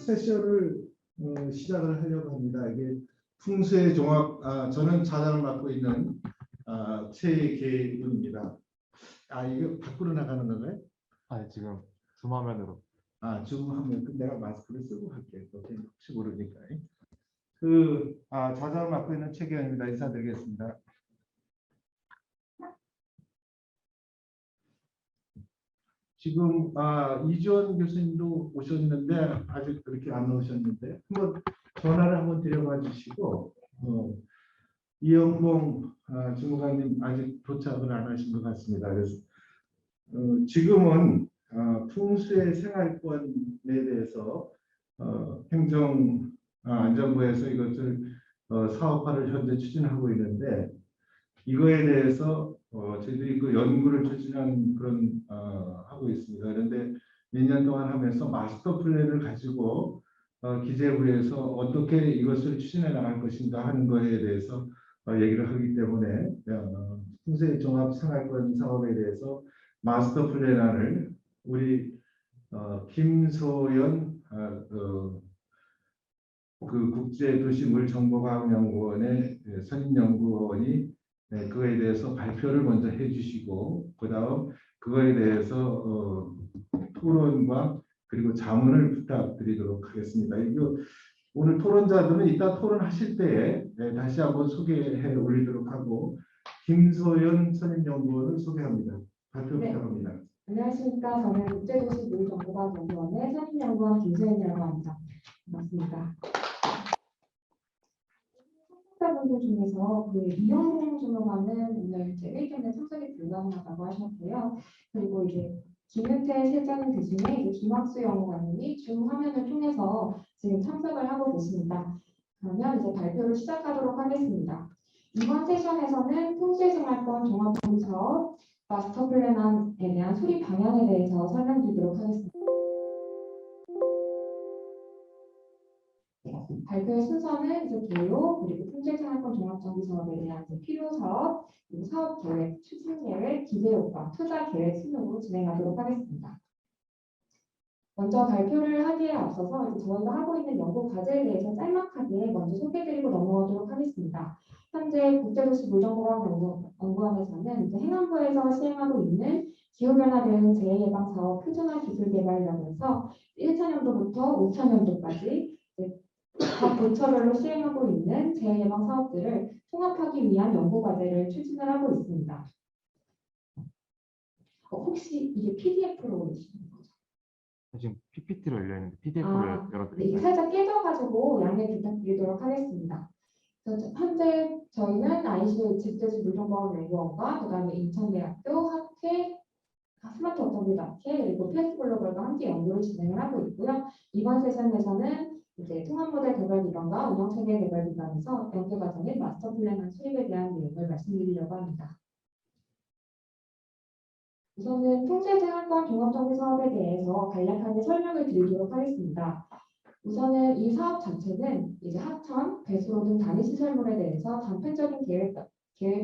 세션을 시작을 하려고 합니다. 이게 풍수의 종합, 저는 자장을 맡고 있는 최계훈입니다. 이게 밖으로 나가는 건가요? 아니, 지금 줌 화면으로. 줌 화면. 내가 마스크를 쓰고 할게요. 혹시 모르니까. 자장을 맡고 있는 최계훈입니다. 인사드리겠습니다. 지금 이주원 교수님도 오셨는데 아직 그렇게 안 오셨는데 한번 전화를 한번 드려봐 주시고 이영봉 주무관님 아직 도착을 안 하신 것 같습니다. 그래서 지금은 풍수의 생활권에 대해서 행정안전부에서 이것을 사업화를 현재 추진하고 있는데 이거에 대해서 저희들이 그 연구를 추진한 그런 하고 있습니다. 그런데 몇 년 동안 하면서 마스터 플랜을 가지고 기재부에서 어떻게 이것을 추진해 나갈 것인가 하는 거에 대해서 얘기를 하기 때문에 풍수의 종합 생활권 사업에 대해서 마스터 플랜안을 우리 김소연 그 국제도시물정보과학연구원의 선임연구원이 그거에 대해서 발표를 먼저 해주시고 그다음 그거에 대해서 토론과 그리고 자문을 부탁드리도록 하겠습니다. 오늘 토론자들은 이따 토론하실 때에 다시 한번 소개해 올리도록 하고 김소연 선임연구원을 소개합니다. 발표 부탁합니다. 안녕하십니까. 저는 국제도시물정보과학연구원의 선임연구원 김소연이라고 합니다. 반갑습니다. 분들 중에서 이영봉 주무관은 오늘 제 의견에 참석이 불가능하다고 하셨고요. 그리고 이제 김윤태 세전 교수님, 김학수 연구관님이 줌 화면을 통해서 지금 참석을 하고 계십니다. 그러면 이제 발표를 시작하도록 하겠습니다. 이번 세션에서는 풍수생활권 종합정비사업 마스터 플랜안에 대한 수립 방향에 대해서 설명드리도록 하겠습니다. 발표의 순서는 이제 개요, 그리고 풍수생활권 종합정비 사업에 대한 필요 사업, 그리고 사업 계획, 추진 계획, 기대 효과, 투자 계획 순으로 진행하도록 하겠습니다. 먼저 발표를 하기에 앞서서 저희가 하고 있는 연구 과제에 대해서 짤막하게 먼저 소개드리고 넘어가도록 하겠습니다. 현재 국제도시물정보과학연구원에서는 행안부에서 시행하고 있는 기후변화 대응 재해예방 사업 표준화 기술 개발이라고 해서 1차년도부터 5차년도까지 각 부처별로 시행하고 있는 재해예방 사업들을 통합하기 위한 연구과제를 추진을 하고 있습니다. 혹시 이게 PDF로 올리시는 거죠? 지금 PPT로 열려있는데 PDF를 열어드릴까요? 네, 이게 살짝 깨져가지고 양해 부탁드리도록 하겠습니다. 현재 저희는 ICA 국제도시물정보과학연구원과 그다음에 인천대학교 학회 스마트 어터빌 학회 그리고 패스글로벌과 함께 연구를 진행을 하고 있고요. 이번 세션에서는 이제 통합모델 개발 기관과 운영체계 개발 기관에서 연구 과정인 마스터 플랜안 수립에 대한 내용을 말씀드리려고 합니다. 우선은 풍수생활권 종합정비 사업에 대해서 간략하게 설명을 드리도록 하겠습니다. 우선은 이 사업 자체는 이제 하천, 배수로 등 단위 시설물에 대해서 단편적인 계획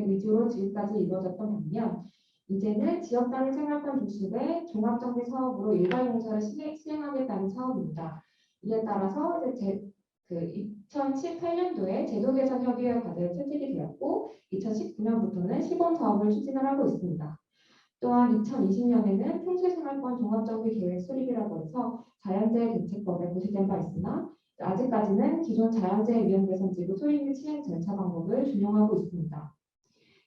위주로 지금까지 이루어졌던 반면 이제는 지역 단위 생활권 도시의 종합정비 사업으로 일괄 공사를 시행하겠다는 사업입니다. 이에 따라서 이제 2018년도에 제도 개선 협의회 과제가 채택이 되었고 2019년부터는 시범 사업을 추진을 하고 있습니다. 또한 2020년에는 풍수생활권 종합정비 계획 수립이라고 해서 자연재해 대책법에 고시된 바 있으나 아직까지는 기존 자연재해 위험 개선지구 소립 및 시행 절차 방법을 준용하고 있습니다.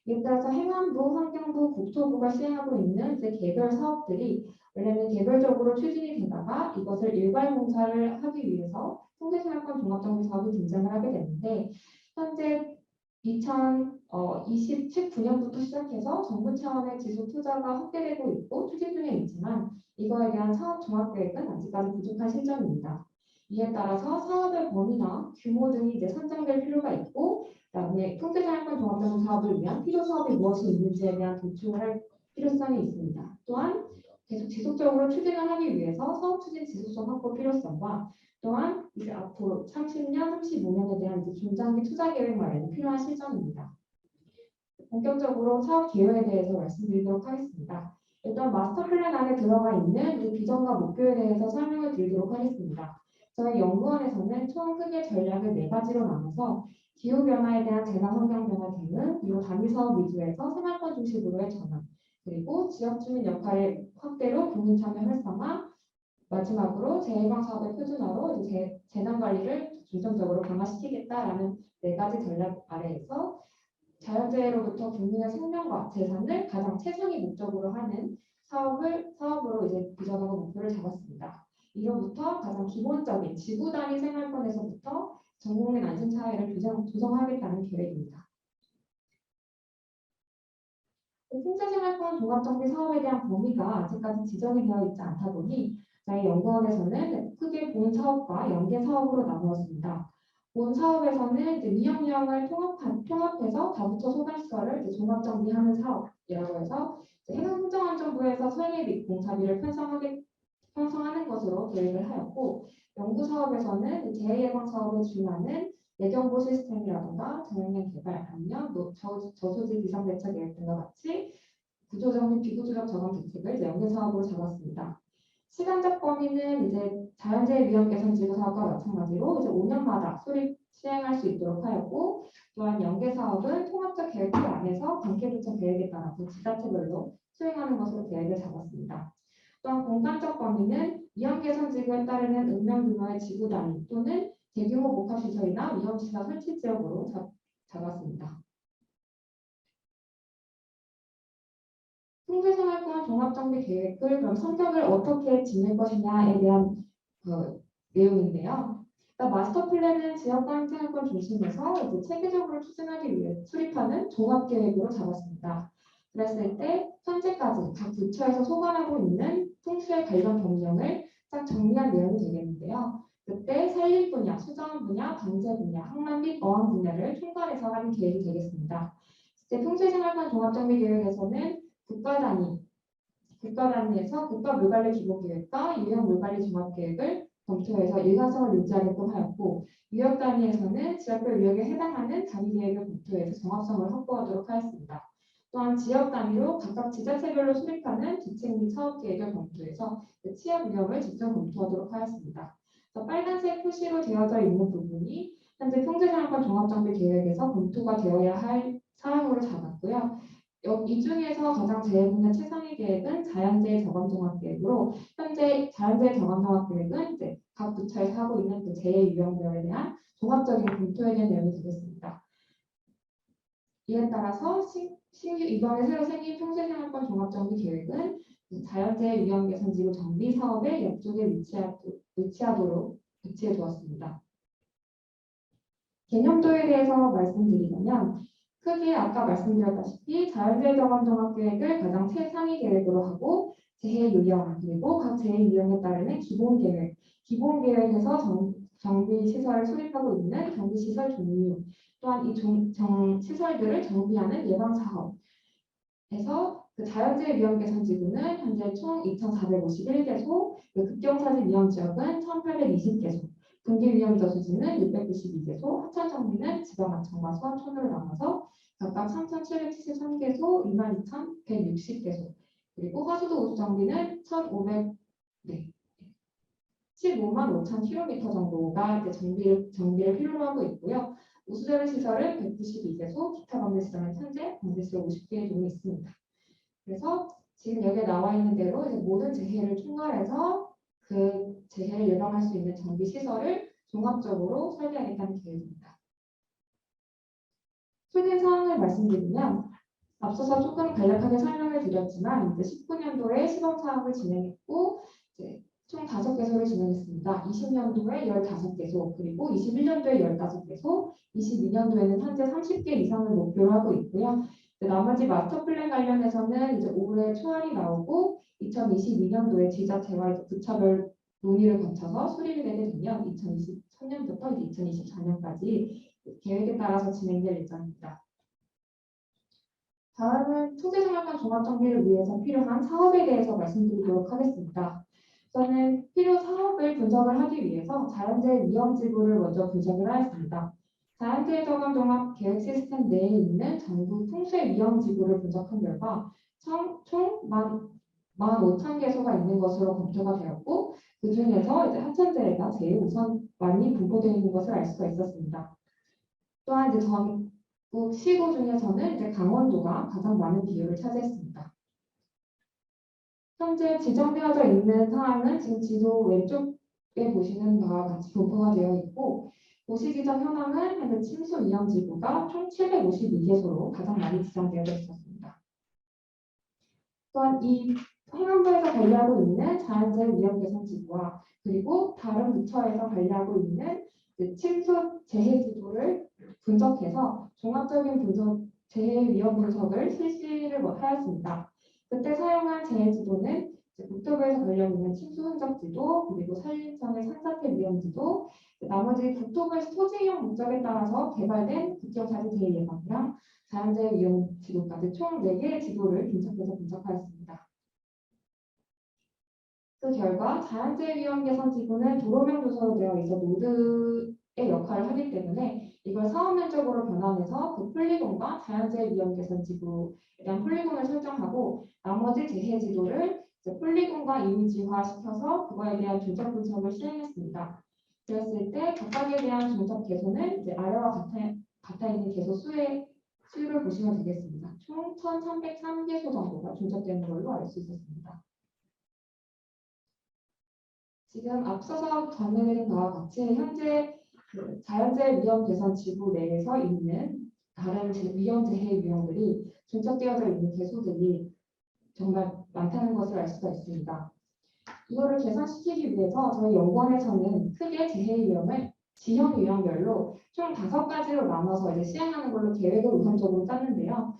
이에 따라서 행안부, 환경부, 국토부가 시행하고 있는 이제 개별 사업들이 원래는 개별적으로 추진이 되다가 이것을 일괄 공사를 하기 위해서 풍수생활권 종합정비 사업이 등장을 하게 되는데 현재 2019년부터 시작해서 정부 차원의 지속 투자가 확대되고 있고 추진 중에 있지만 이거에 대한 사업 종합 계획은 아직까지 부족한 실정입니다. 이에 따라서 사업의 범위나 규모 등이 이제 선정될 필요가 있고 그다음에 풍수생활권 종합정비 사업을 위한 필요 사업이 무엇이 있는지에 대한 도출을 할 필요성이 있습니다. 또한 계속 지속적으로 추진을 하기 위해서 사업 추진 지속성 확보 필요성과 또한 이제 앞으로 30년, 35년에 대한 이제 중장기 투자 계획 마련이 필요한 실정입니다. 본격적으로 사업 개요에 대해서 말씀드리도록 하겠습니다. 일단 마스터 플랜 안에 들어가 있는 비전과 목표에 대해서 설명을 드리도록 하겠습니다. 저희 연구원에서는 총 크게 전략을 4가지로 나눠서 기후변화에 대한 재난 환경 변화 대응, 그리고 단위 사업 위주에서 생활권 중심으로의 전환, 그리고 지역 주민 역할의 확대로 국민 참여 활성화, 마지막으로 재해방 사업의 표준화로 이제 재난 관리를 중점적으로 강화시키겠다라는 4가지 전략 아래에서 자연재해로부터 국민의 생명과 재산을 가장 최상위 목적으로 하는 사업으로 이제 비전하고 목표를 잡았습니다. 이로부터 가장 기본적인 지구 단위 생활권에서부터 전국민 안심 사회를 조성하겠다는 계획입니다. 풍수생활권 종합정비 사업에 대한 범위가 아직까지 지정이 되어 있지 않다 보니 저희 연구원에서는 크게 본 사업과 연계 사업으로 나누었습니다. 본 사업에서는 이제 위험 유형을 통합해서 다부처 소관시설을 이제 종합정비하는 사업이라고 해서 해상행정안전부에서 설계 및 공사비를 편성하는 것으로 계획을 하였고, 연구 사업에서는 재해예방 사업에 준하는 예경보 시스템이라든가 자연형 개발, 아니면 저소지 비상대책 계획 등과 같이 구조적 및 비구조적 저감 대책을 이제 연계 사업으로 잡았습니다. 시간적 범위는 이제 자연재해 위험 개선 지구 사업과 마찬가지로 이제 5년마다 시행할 수 있도록 하였고, 또한 연계 사업은 통합적 계획 틀 안에서 관계부처 계획에 따라서 지자체별로 수행하는 것으로 계획을 잡았습니다. 또한 공간적 범위는 위험 개선 지구에 따르는 응명 규모의 지구 단위 또는 대규모 복합시설이나 위험시설 설치 지역으로 잡았습니다. 풍수생활권 종합정비 계획을 그럼 성격을 어떻게 지낼 것이냐에 대한 내용인데요. 마스터 플랜은 지역과 행정권 중심에서 이제 체계적으로 추진하기 위해 수립하는 종합계획으로 잡았습니다. 그랬을 때 현재까지 각 부처에서 소관하고 있는 풍수에 관련 법령을 딱 정리한 내용이 되겠는데요. 그때 산림 분야, 수자원 분야, 방제 분야, 항만 및 어항 분야를 총괄해서 하는 계획이 되겠습니다. 이제 풍수생활권 종합정비 계획에서는 국가 단위에서 국가 물관리 기본계획과 유형 물관리 종합계획을 검토해서 일관성을 유지하게끔 하였고, 유역 단위에서는 지역별 유역에 해당하는 단위 계획을 검토해서 정합성을 확보하도록 하였습니다. 또한 지역 단위로 각각 지자체별로 수립하는 대책 및 사업 계획을 검토해서 취약 위험을 직접 검토하도록 하였습니다. 빨간색 표시로 되어져 있는 부분이 현재 풍수생활권 종합정비 계획에서 검토가 되어야 할 사항으로 잡았고요. 이 중에서 가장 재해분야 최상위 계획은 자연재해 저감종합계획으로, 현재 자연재해 저감종합계획은 이제 각 부처에서 하고 있는 그 재해 유형별에 대한 종합적인 검토에 대한 내용이 되겠습니다. 이에 따라서 이번에 새로 생긴 풍수생활권 종합정비 계획은 자연재해 위험 개선 지구 정비 사업의 옆쪽에 배치해 두었습니다. 개념도에 대해서 말씀드리면, 크게 아까 말씀드렸다시피 자연재해 저감 종합계획을 가장 최상위 계획으로 하고, 재해 유형 그리고 각 재해 유형에 따르는 기본 계획에서 정비 시설을 수립하고 있는 정비 시설 종류, 또한 이 시설들을 정비하는 예방 사업에서 그 자연재해 위험 개선 지구는 현재 총 2,451개소, 급경사지 위험 지역은 1,820개소, 분기 위험 저수지는 692개소, 하천 정비는 지방하천과 소하천으로 나눠서 각각 3,773개소, 22,160개소, 그리고 하수도 우수 정비는 15만 5천 km 정도가 이제 정비를 필요로 하고 있고요. 우수자료 시설은 192개소, 기타 방제 시설은 현재 방제소 50개 정도 있습니다. 그래서 지금 여기에 나와 있는 대로 이제 모든 재해를 총괄해서 그 재해를 예방할 수 있는 정비 시설을 종합적으로 설계하겠다는 계획입니다. 추진 사항을 말씀드리면, 앞서서 조금 간략하게 설명을 드렸지만 이제 19년도에 시범 사업을 진행했고, 이제 총 5개소를 진행했습니다. 20년도에 15개소, 그리고 21년도에 15개소, 22년도에는 현재 30개 이상을 목표로 하고 있고요. 나머지 마스터 플랜 관련해서는 이제 올해 초안이 나오고 2022년도에 지자체와 이제 부처별 논의를 거쳐서 수립이 되게 되면 2023년부터 이제 2024년까지 계획에 따라서 진행될 예정입니다. 다음은 토지생활권 종합정비를 위해서 필요한 사업에 대해서 말씀드리도록 하겠습니다. 저는 필요 사업을 분석을 하기 위해서 자연재해 위험지구를 먼저 분석을 하였습니다. 자연재해 저감 종합 계획 시스템 내에 있는 전국 풍수의 위험지구를 분석한 결과 총 15,000개소가 있는 것으로 검토가 되었고 그 중에서 이제 하천재해가 제일 우선 많이 분포되어 있는 것을 알 수가 있었습니다. 또한 이제 전국 시구 중에서는 이제 강원도가 가장 많은 비율을 차지했습니다. 현재 지정되어져 있는 사항은 지금 지도 왼쪽에 보시는 바와 같이 분포가 되어 있고 도시지정 현황은 현재 침수 위험지구가 총 752개소로 가장 많이 지정되어져 있었습니다. 또한 이 행안부에서 관리하고 있는 자연재해 위험 개선 지구와 그리고 다른 부처에서 관리하고 있는 그 침수 재해 지도를 분석해서 종합적인 분석 재해 위험 분석을 실시를 하였습니다. 그때 사용한 재해 지도는 국토부에서 관련 있는 침수 흔적 지도 그리고 산림청의 산사태 위험 지도 나머지 국토부에서 토지 이용 목적에 따라서 개발된 국경자재 재해 예방이랑 자연재해 위험 지도까지 총 4개의 지도를 분석해서 분석하였습니다. 그 결과 자연재해 위험 개선 지구는 도로명 조서로 되어 있어 노드의 역할을 하기 때문에 이걸 사업 면적으로 변환해서 그 폴리곤과 자연재해 위험 개선 지구에 대한 폴리곤을 설정하고 나머지 재해 지도를 폴리곤과 이미지화 시켜서 그거에 대한 조작 분석을 시행했습니다. 그랬을 때 각각에 대한 종작 개소는 이제 아래와 같아 있는 개소 수를 보시면 되겠습니다. 총 1,303개소 정도가 종작되는 걸로 알 수 있었습니다. 지금 앞서서 전해드린 바와 같이 현재 그 자연재해 위험 개선 지구 내에서 있는 다른 위험재해 위험들이 중첩되어져 있는 개소들이 정말 많다는 것을 알 수가 있습니다. 이거를 개선시키기 위해서 저희 연구원에서는 크게 재해 위험을 지형 유형별로 총 5가지로 나눠서 이제 시행하는 걸로 계획을 우선적으로 짰는데요.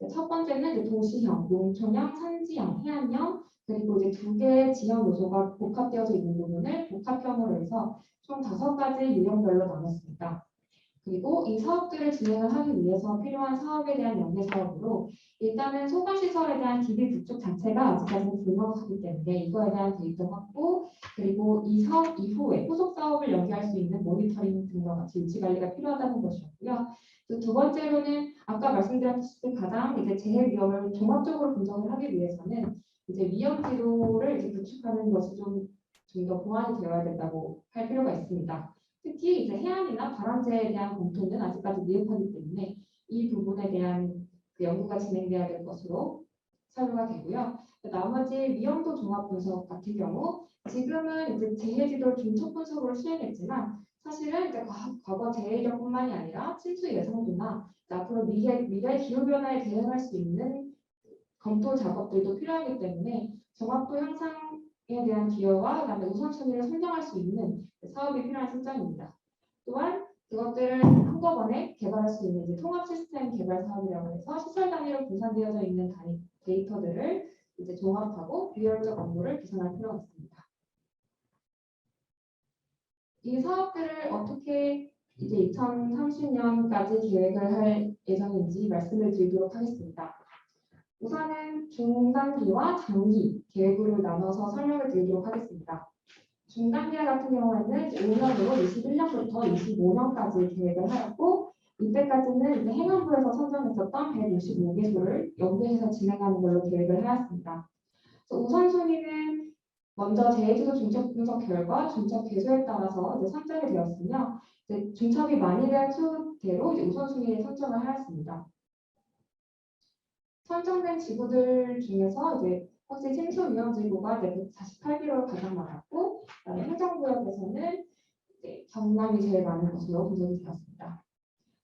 첫 번째는 이제 도시형, 농촌형, 산지형, 해안형 그리고 이제 2개의 지형 요소가 복합되어져 있는 부분을 복합형으로 해서 총 5가지 유형별로 나눴습니다. 그리고 이 사업들을 진행을 하기 위해서 필요한 사업에 대한 연계 사업으로 일단은 소관시설에 대한 기비 구축 자체가 아직까지는 불명확하기 때문에 이거에 대한 데이터 확보 그리고 이 사업 이후에 후속 사업을 연계할 수 있는 모니터링 등과 같이 유지 관리가 필요하다는 것이었고요. 두 번째로는 아까 말씀드렸듯이 가장 이제 재해 위험을 종합적으로 분석을 하기 위해서는 이제 위험 지도를 이제 구축하는 것이 좀 더 보완이 되어야 된다고 할 필요가 있습니다. 특히 이제 해안이나 바람재해에 대한 검토는 아직까지 미흡하기 때문에 이 부분에 대한 그 연구가 진행돼야 될 것으로 사료가 되고요. 나머지 위험도 종합 분석 같은 경우 지금은 이제 재해 지도를 중첩 분석으로 시행했지만 사실은 이제 과거 재해 이력뿐만이 아니라 침수 예상도나 앞으로 미래 기후 변화에 대응할 수 있는 검토 작업들도 필요하기 때문에 정확도 향상에 대한 기여와 그다음에 우선순위를 선정할 수 있는 사업이 필요한 실정입니다. 또한 그것들을 한꺼번에 개발할 수 있는 이제 통합 시스템 개발 사업이라고 해서 시설 단위로 분산되어져 있는 데이터들을 이제 종합하고 비효율적 업무를 개선할 필요가 있습니다. 이 사업들을 어떻게 이제 2030년까지 계획을 할 예정인지 말씀을 드리도록 하겠습니다. 우선은 중단기와 장기 계획으로 나눠서 설명을 드리도록 하겠습니다. 중단기 같은 경우에는 5년으로 21년부터 25년까지 계획을 하였고 이때까지는 이제 행안부에서 선정했었던 155개소를 연계해서 진행하는 걸로 계획을 하였습니다. 우선순위는 먼저 재해지도 중첩 분석 결과 중첩 개소에 따라서 이제 선정이 되었으며 이제 중첩이 많이 된 수대로 이제 우선순위를 선정을 하였습니다. 선정된 지구들 중에서 이제 혹시 침수 위험 지구가 148개로 가장 많았고 행정구역에서는 이제 경남이 제일 많은 것으로 분석이 되었습니다.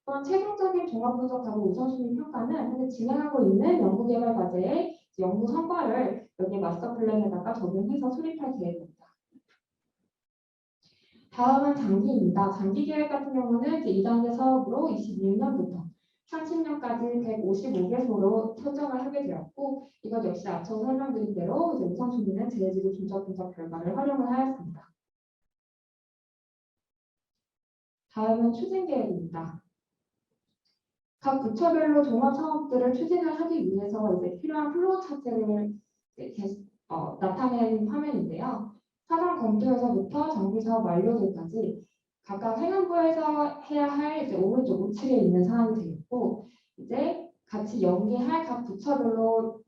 또한 최종적인 종합 분석하고 우선순위 평가는 현재 진행하고 있는 연구개발 과제의 연구 성과를 여기 마스터 플랜에다가 적용해서 수립할 계획입니다. 다음은 장기입니다. 장기 계획 같은 경우는 이제 2단계 사업으로 26년부터 30년까지 155개소로 설정을 하게 되었고 이것 역시 앞서 설명드린 대로 이제 우선순위는 재해지구 중첩 분석 결과를 활용을 하였습니다. 다음은 추진 계획입니다. 각 부처별로 종합 사업들을 추진을 하기 위해서 이제 필요한 플로우 차트를 나타낸 화면인데요. 사전 검토에서부터 정비 사업 완료들까지 각각 행안부에서 해야 할 이제 오른쪽 우측에 있는 사항이 되겠고 이제 같이 연계할 각 부처별로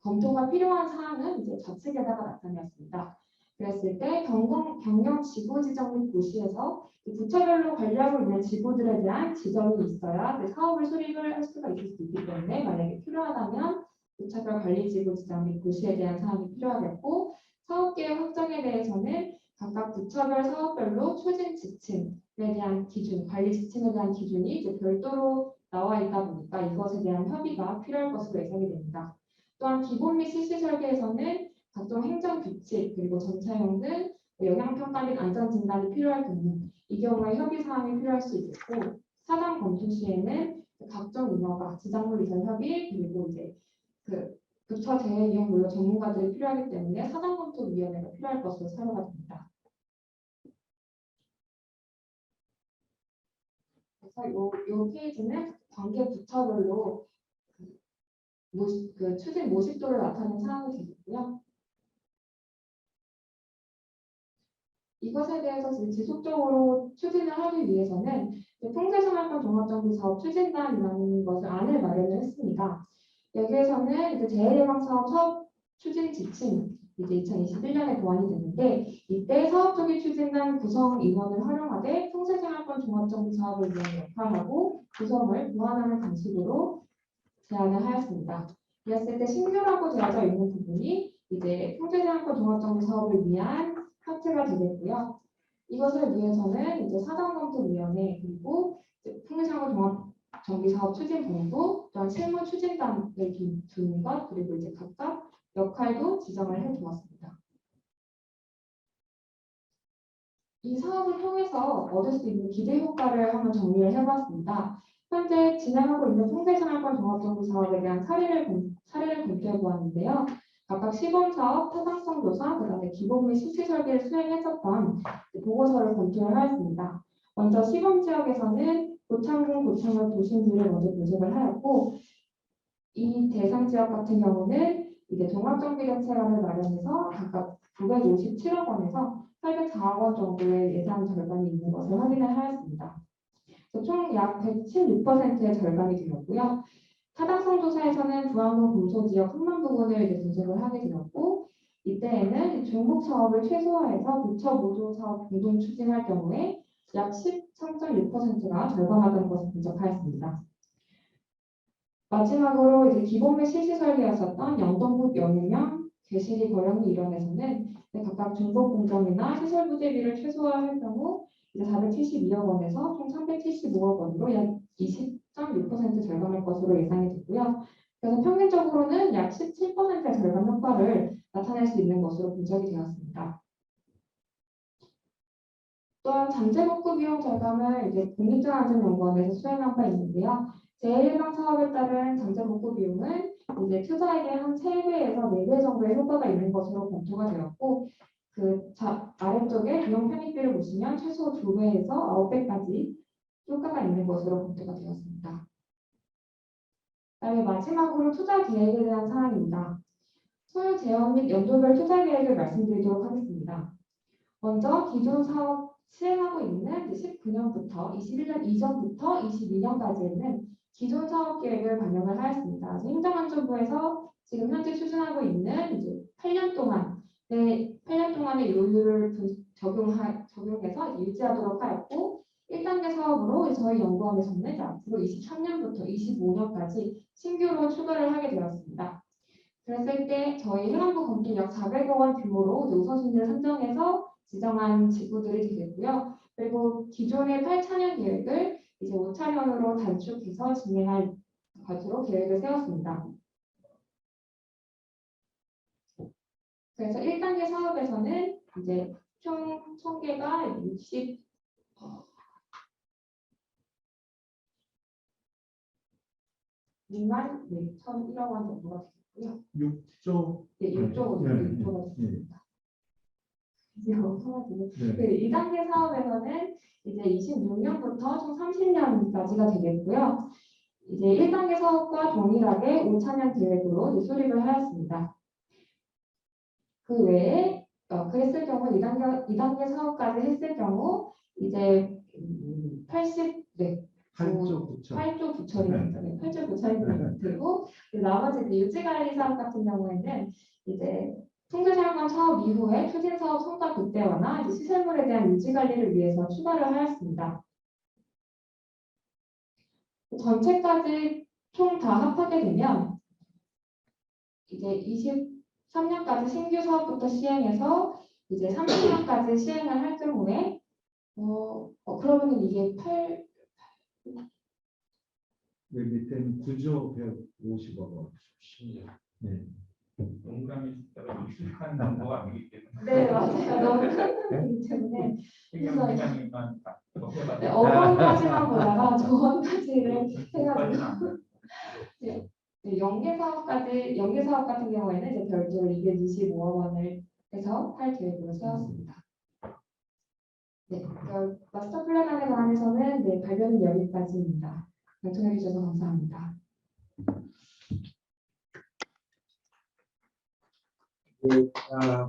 검토가 필요한 사항은 이제 좌측에다가 나타내었습니다. 그랬을 때 경영 지구 지정 및 고시에서 부처별로 관리하고 있는 지구들에 대한 지정이 있어야 사업을 수립을 할 수가 있을 수 있기 때문에 만약에 필요하다면 부처별 관리 지구 지정 및 고시에 대한 사항이 필요하겠고 사업계획 확정에 대해서는 각각 부처별 사업별로 추진 지침에 대한 기준, 관리 지침에 대한 기준이 이제 별도로 나와 있다 보니까 이것에 대한 협의가 필요할 것으로 예상이 됩니다. 또한 기본 및 실시 설계에서는 각종 행정 규칙 그리고 전차용 등 영향평가 및 안전 진단이 필요할 경우 이 경우에 협의 사항이 필요할 수 있겠고 사당 검토 시에는 각종 인허가, 지작물 이전 협의 그리고 이제 그 부처 대행 이용 물론 전문가들이 필요하기 때문에 사당 검토 위원회가 필요할 것으로 사료가 됩니다. 그래서 요 페이지는 관계 부처별로 그 추진 모식도를 나타낸 사항이 되겠고요. 이것에 대해서 지속적으로 추진을 하기 위해서는 통제생활권 종합정비사업 추진단이라는 것을 안을 마련을 했습니다. 여기에서는 이제 재해예방사업 사업 추진 지침 이제 2021년에 도안이 됐는데 이때 사업조기 추진단 구성 인원을 활용하되 통제생활권 종합정비사업을 위한 역할하고 구성을 보완하는 방식으로 제안을 하였습니다. 그랬을 때 신규라고 되어져 있는 부분이 이제 통제생활권 종합정비사업을 위한 파트가 되겠고요. 이것을 위해서는 이제 사단검토위원회 그리고 통계상권 종합정비사업 추진본부 또한 실무 추진단을 두는 것 그리고 이제 각각 역할도 지정을 해두었습니다. 이 사업을 통해서 얻을 수 있는 기대 효과를 한번 정리를 해봤습니다. 현재 진행하고 있는 통제생활권 종합정비사업에 대한 사례를 검토해 보았는데요. 각각 시범사업, 타당성 조사, 그다음에 기본 및 실시 설계를 수행했었던 보고서를 검토를 하였습니다. 먼저 시범 지역에서는 고창군, 고창역 도심들을 먼저 분석을 하였고, 이 대상 지역 같은 경우는 이제 종합정비대책안을 마련해서 각각 957억 원에서 804억 원 정도의 예산 절감이 있는 것을 확인을 하였습니다. 총 약 116%의 절감이 되었고요. 타당성 조사에서는 부안동 공소지역 한만 부분을 이제 분석을 하게 되었고 이때에는 중복 사업을 최소화해서 부처 모조 사업 공동 추진할 경우에 약 13.6%가 절감하던 것을 분석하였습니다. 마지막으로 이제 기본 및 실시 설계였었던 영동국 영유명, 개시리 거령리 일원에서는 각각 중복 공정이나 시설 부재비를 최소화할 경우 이제 472억 원에서 총 375억 원으로 약 20.6% 절감할 것으로 예상이 되고요. 그래서 평균적으로는 약 17%의 절감 효과를 나타낼 수 있는 것으로 분석이 되었습니다. 또한 잠재복구 비용 절감을 이제 국립재난안전연구원에서 수행한 바 있는데요. 재해예방 사업에 따른 잠재복구 비용은 이제 투자액의 한 3배에서 4배 정도의 효과가 있는 것으로 검토가 되었고 아래쪽에 비용 편입비를 보시면 최소 2배에서 9배까지 효과가 있는 것으로 검토가 되었습니다. 그다음에 마지막으로 투자 계획에 대한 사항입니다. 소요 제한 및 연도별 투자 계획을 말씀드리도록 하겠습니다. 먼저 기존 사업 시행하고 있는 19년부터 21년 이전부터 22년까지에는 기존 사업 계획을 반영을 하였습니다. 행정안전부에서 지금 현재 추진하고 있는 이제 8년 동안의 요율을 적용해서 유지하도록 하였고 1단계 사업으로 저희 연구원에서는 앞으로 23년부터 25년까지 신규로 추가를 하게 되었습니다. 그랬을 때 저희 행안부 검토 약 400억 원 규모로 우선순위를 선정해서 지정한 지구들이 되겠고요. 그리고 기존의 8차년 계획을 이제 5차년으로 단축해서 진행할 것으로 계획을 세웠습니다. 그래서 1단계 사업에서는 이제 총 총계가 62만 1,001억 원 정도가 되겠고요. 6조. 네, 6조가 됐습니다. 이제 엄청나게. 그 2단계 사업에서는 이제 26년부터 총 30년까지가 되겠고요. 이제 1단계 사업과 동일하게 5차년 계획으로 이제 수립을 하였습니다. 그 외에 그랬을 경우 2단계 사업까지 했을 경우 이제 팔조 구청. 8조 9천이 팔조 9천이 되고 나머지 이제 유지관리 사업 같은 경우에는 이제 통제사용권 사업 이후에 추진사업 성과 극대화나 이제 시설물에 대한 유지관리를 위해서 추가를 하였습니다. 전체까지 총 다 합하게 되면 이제 23년까지 신규 사업부터 시행해서 이제 30년까지 시행을 할 경우에 그러면은 이게 네, 밑에는 9조 150억 원. 네. 농담이 따라 익숙한 정보가 아니기 때문에. 네, 맞아요. 너무 큰 거기 때문에 회장님만 네, 어원까지만 보다가 조언까지를 해가지고 네, 연계 사업 같은 경우에는 이제 별도로 225억 원을 해서 할 계획으로 세웠습니다. 네, 마스터 플랜안에 관해서는 네, 발표는 여기까지입니다. 경청해 주셔서 감사합니다.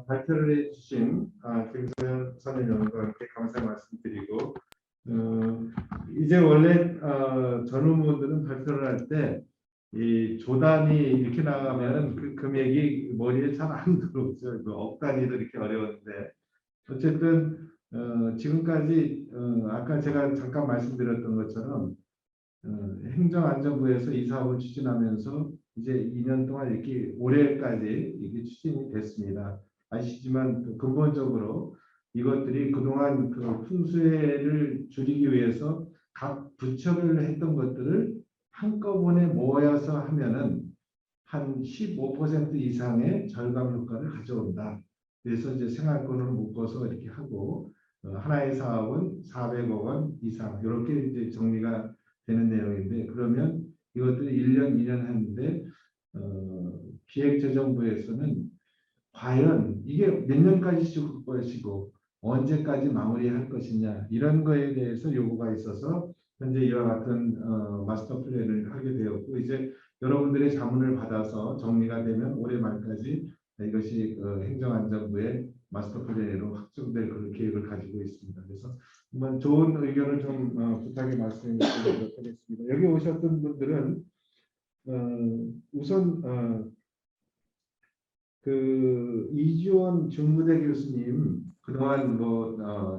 발표를 해주신 김소연 선생님과 함께 감사 말씀드리고 이제 원래 전 의원들은 발표를 할 때 이 조단이 이렇게 나가면 그 금액이 머리에 잘 안 들어오죠. 억 단위도 이렇게 어려운데 어쨌든 지금까지 아까 제가 잠깐 말씀드렸던 것처럼 행정안전부에서 이 사업을 추진하면서 이제 2년 동안 이렇게 올해까지 이게 추진이 됐습니다. 아시지만 또 근본적으로 이것들이 그동안 그 풍수해를 줄이기 위해서 각 부처별로 했던 것들을 한꺼번에 모아서 하면은 한 15% 이상의 절감 효과를 가져온다. 그래서 이제 생활권을 묶어서 이렇게 하고 하나의 사업은 400억 원 이상 이렇게 이제 정리가 되는 내용인데 그러면 이것들이 1년, 2년 하는데 기획재정부에서는 과연 이게 몇 년까지 줄 것이고 언제까지 마무리할 것이냐 이런 거에 대해서 요구가 있어서 현재 이와 같은 마스터 플랜을 하게 되었고 이제 여러분들의 자문을 받아서 정리가 되면 올해 말까지 이것이 행정안전부의 마스터 플랜으로 확정될 그런 계획을 가지고 있습니다. 그래서 한번 좋은 의견을 좀 부탁의 말씀을 드리도록 하겠습니다. 여기 오셨던 분들은 우선 그 이주원 중부대 교수님 그동안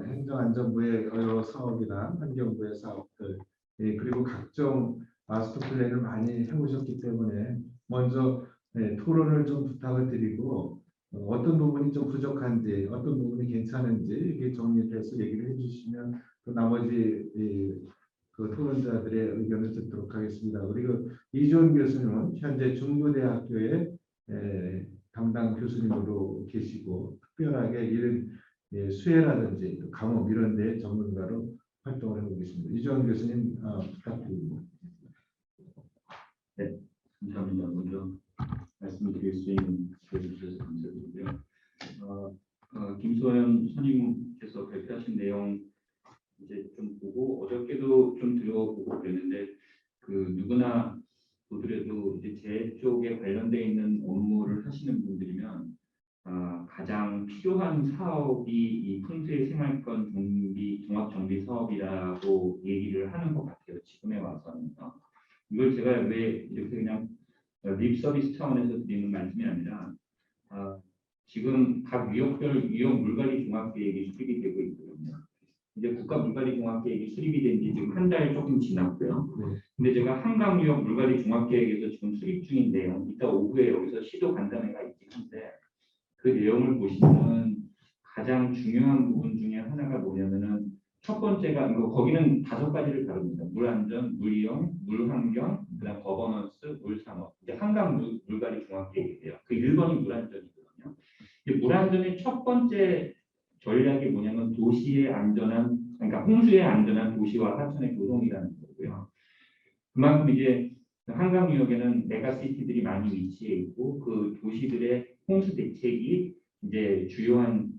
행정안전부의 여러 사업이나 환경부의 사업들 그리고 각종 마스터 플랜을 많이 해오셨기 때문에 먼저 토론을 좀 부탁을 드리고 어떤 부분이 좀 부족한지 어떤 부분이 괜찮은지 이게 정리돼서 얘기를 해주시면 그 나머지 그 토론자들의 의견을 듣도록 하겠습니다. 그리고 이주원 교수님은 현재 중부대학교의 담당 교수님으로 계시고 특별하게 이런 수해라든지 강업 이런 데 전문가로 활동을 하고 계십니다. 이주원 교수님 부탁드립니다. 네, 감사합니다. 먼저 말씀드릴 수 있는 기회를 주셔서 감사드리고요. 김소연 선임께서 발표하신 내용 이제 좀 보고 어저께도 좀 들어보고 그랬는데 그 누구나 보더라도 이제 제 쪽에 관련돼 있는 업무를 하시는 분들이면 가장 필요한 사업이 이 풍수의 생활권 정비 종합 정비 사업이라고 얘기를 하는 것 같아요. 지금에 와서는 이걸 제가 왜 이렇게 그냥 립 서비스 차원에서 드리는 말씀이 아니라 지금 각 위협별 위협 물관리 종합 계획이 수립이 되고 있거든요. 이제 국가 물관리 종합 계획이 수립이 된 지 지금 한 달 조금 지났고요. 근데 제가 한강 위협 물관리 종합 계획에서 지금 수립 중인 내용, 이따 오후에 여기서 시도 간담회가 있긴 한데 그 내용을 보시면 가장 중요한 부분 중에 하나가 뭐냐면은 첫 번째가 이거 거기는 5가지를 다룹니다. 물 안전, 물 이용, 물 환경, 그다음 거버넌스, 물 산업. 이제 한강 물관리 종합 계획이에요. 그 1번이 물 안전이거든요. 물 안전의 첫 번째 전략이 뭐냐면 도시의 안전한, 그러니까 홍수의 안전한 도시와 하천의 교통이라는 거고요. 그만큼 이제 한강 유역에는 메가시티들이 많이 위치해 있고 그 도시들의 홍수 대책이 이제 주요한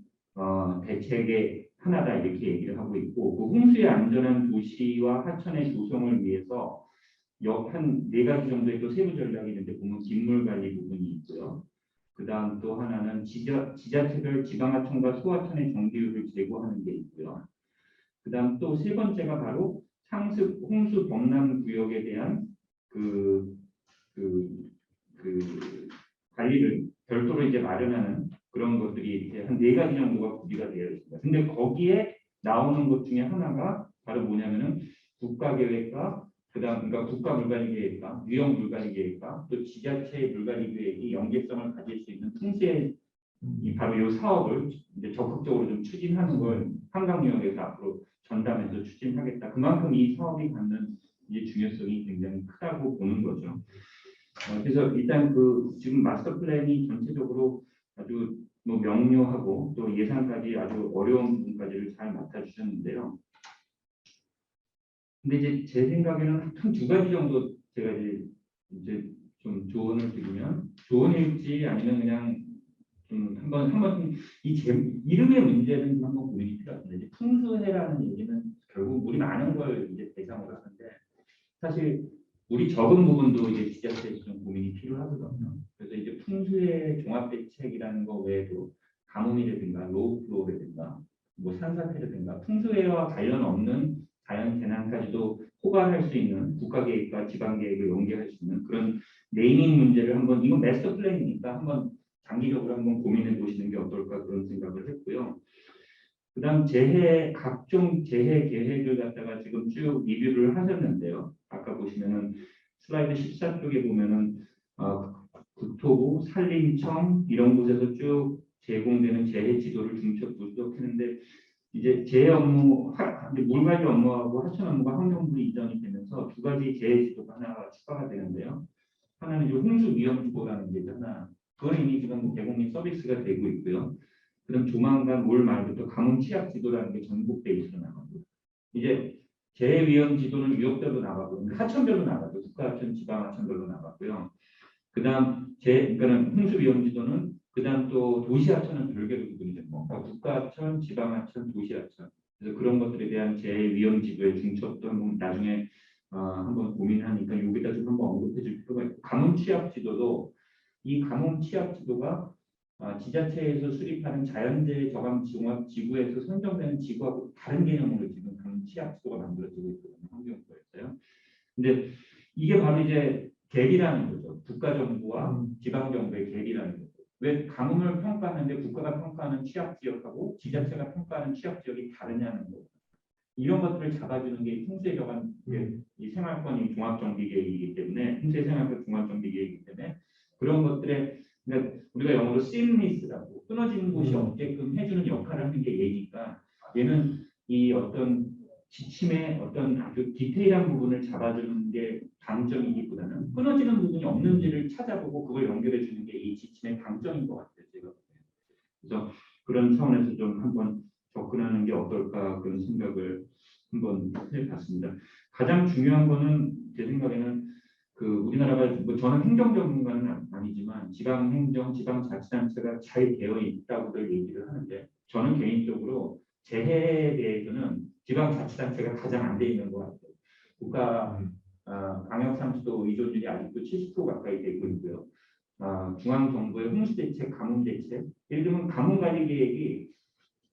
대책의 하나다 이렇게 얘기를 하고 있고 그 홍수의 안전한 도시와 하천의 조성을 위해서 한 4가지 정도의 또 세부 전략이 있는데 보면 빗물 관리 부분이 있고요. 그 다음 또 하나는 지자체별 지방하천과 소하천의 정비율을 제고하는 게 있고요. 그 다음 또 3번째가 바로 상습 홍수 범람 구역에 대한 그 관리를 별도로 이제 마련하는 그런 것들이 이렇게 한 4가지 정도가 구비가 되어 있습니다. 근데 거기에 나오는 것 중에 하나가 바로 뭐냐면은 국가계획과 그다음 그러니까 국가물관리계획과 유형물관리계획과 또 지자체의 물관리계획이 연계성을 가질 수 있는 풍수의 이 바로 이 사업을 이제 적극적으로 좀 추진하는 걸 한강유역에서 앞으로 전담해서 추진하겠다. 그만큼 이 사업이 갖는 이제 중요성이 굉장히 크다고 보는 거죠. 그래서 일단 그 지금 마스터 플랜이 전체적으로 아주 뭐 명료하고 또 예산까지 아주 어려운 부분까지를 잘 맡아주셨는데요. 근데 이제 제 생각에는 한 2가지 정도 제가 이제 좀 조언을 드리면 조언일지 아니면 그냥 좀 한번 이 이름의 문제는 좀 한번 고민이 필요합니다. 이제 풍수해라는 얘기는 결국 우리 많은 걸 이제 대상으로 하는데 사실 우리 적은 부분도 이제 지자체에서 좀 고민이 필요하거든요. 그래서 이제 풍수의 종합대책이라는 거 외에도 가뭄이라든가 로우플로우라든가 뭐 산사태라든가 풍수해와 관련 없는 자연 재난까지도 포괄할 수 있는 국가계획과 지방계획을 연계할 수 있는 그런 네이밍 문제를 한번 이건 마스터 플랜이니까 한번 장기적으로 한번 고민해 보시는 게 어떨까 그런 생각을 했고요. 그다음 각종 재해 계획을 갖다가 지금 쭉 리뷰를 하셨는데요. 아까 보시면은 슬라이드 14쪽에 보면은 국토부, 산림청 이런 곳에서 쭉 제공되는 재해 지도를 분석했는데 이제 재해 업무, 물관리 업무하고 하천 업무가 환경부로 이전이 되면서 2가지 재해 지도가 하나가 추가가 되는데요. 하나는 이제 홍수 위험 지도라는 게 하나, 그건 이미 지금 개공 및 서비스가 되고 있고요. 그럼 조만간 올 말부터 가뭄 취약 지도라는 게 전국 베이스로 나가고 이제 재해 위험 지도는 유역별로 나가고 하천별로 나가고 국가하천, 지방하천별로 나가고요. 그다음 그러니까 홍수 위험 지도는 그다음 또 도시하천은 별개로 구분이 됩니다. 국가하천, 지방하천, 도시하천. 그래서 그런 것들에 대한 재해 위험 지도의 중첩도 한번 나중에 한번 고민하니까 여기다 좀 한번 언급해 줄 필요가 있고 가뭄 취약 지도도 이 가뭄 취약 지도가 지자체에서 수립하는 자연재해 저감 종합 지구에서 선정되는 지구하고 다른 개념으로 지금 가뭄 취약 지도가 만들어지고 있거든요. 환경부에서요. 근데 이게 바로 이제 갭이라는 거죠. 국가정부와 지방정부의 갭이라는 거죠. 왜 가뭄을 평가하는데 국가가 평가하는 취약 지역하고 지자체가 평가하는 취약 지역이 다르냐는 거. 이런 것들을 잡아주는 게 풍수의 저감 이 생활권이 종합정비계획이기 때문에 풍수의 생활권 종합정비계획이기 때문에 그런 것들에 그러니까 우리가 영어로 seamless라고 끊어지는 곳이 없게끔 해주는 역할을 하는 게 얘니까 얘는 이 어떤 지침의 어떤 아주 디테일한 부분을 잡아주는 게 강점이기보다는 끊어지는 부분이 없는지를 찾아보고 그걸 연결해 주는 게 이 지침의 강점인 것 같아요. 제가 그래서 그런 차원에서 좀 한번 접근하는 게 어떨까 그런 생각을 한번 해봤습니다. 가장 중요한 거는 제 생각에는 그 우리나라가 뭐 저는 행정 전문가는 아니지만 지방행정, 지방자치단체가 잘 되어 있다고들 얘기를 하는데 저는 개인적으로 재해에 대해서는 지방자치단체가 가장 안 돼 있는 것 같아요. 국가 방역상수도 의존율이 아직도 70% 가까이 되고 있고요. 중앙정부의 홍수대책, 가뭄대책, 예를 들면 가뭄관리계획이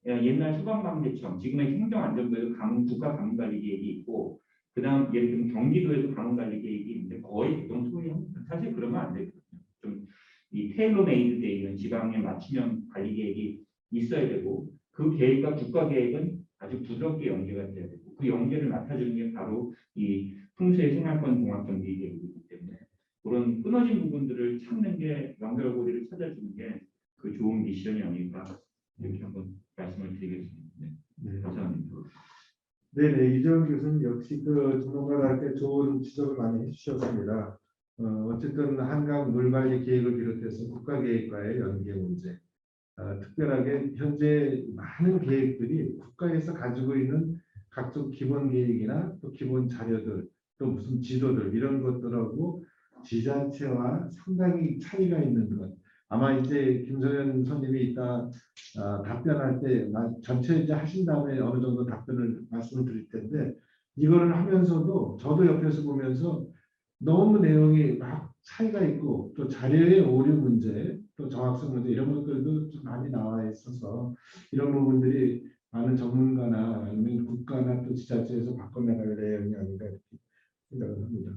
옛날 소방방대청, 지금의 행정안전부에도 국가 가뭄관리계획이 있고 그다음 예를 들면 경기도에도 가뭄관리계획이 있는데 거의 대동소이합니다. 사실 그러면 안 되거든요. 좀 이 테일러메이드 돼 있는 지방에 맞춤형 관리계획이 있어야 되고 그 계획과 국가계획은 아주 부드럽게 연계가 돼야 되고 그 연계를 맡아주는 게 바로 이 풍수의 생활권 종합정비계획이기 때문에 그런 끊어진 부분들을 찾는 게 연결고리를 찾아주는 게 그 좋은 미션이 아닐까 이렇게 한번 말씀을 드리겠습니다. 네. 감사합니다. 네네, 이재원 교수님 역시 그 전문가들한테 좋은 지적을 많이 해주셨습니다. 어쨌든 한강 물관리 계획을 비롯해서 국가계획과의 연계 문제, 특별하게 현재 많은 계획들이 국가에서 가지고 있는 각종 기본 계획이나 또 기본 자료들, 또 무슨 지도들 이런 것들하고 지자체와 상당히 차이가 있는 것. 아마 이제 김성현 선생님이 이따 답변할 때 전체 이제 하신 다음에 어느 정도 답변을 말씀을 드릴 텐데 이거를 하면서도 저도 옆에서 보면서 너무 내용이 막 차이가 있고 또 자료의 오류 문제 또 정확성 문제 이런 것들도 좀 많이 나와 있어서 이런 부분들이 많은 전문가나 아니면 국가나 또 또 지자체에서 바꿔나갈 내용이 아닌가 이렇게 생각을 합니다.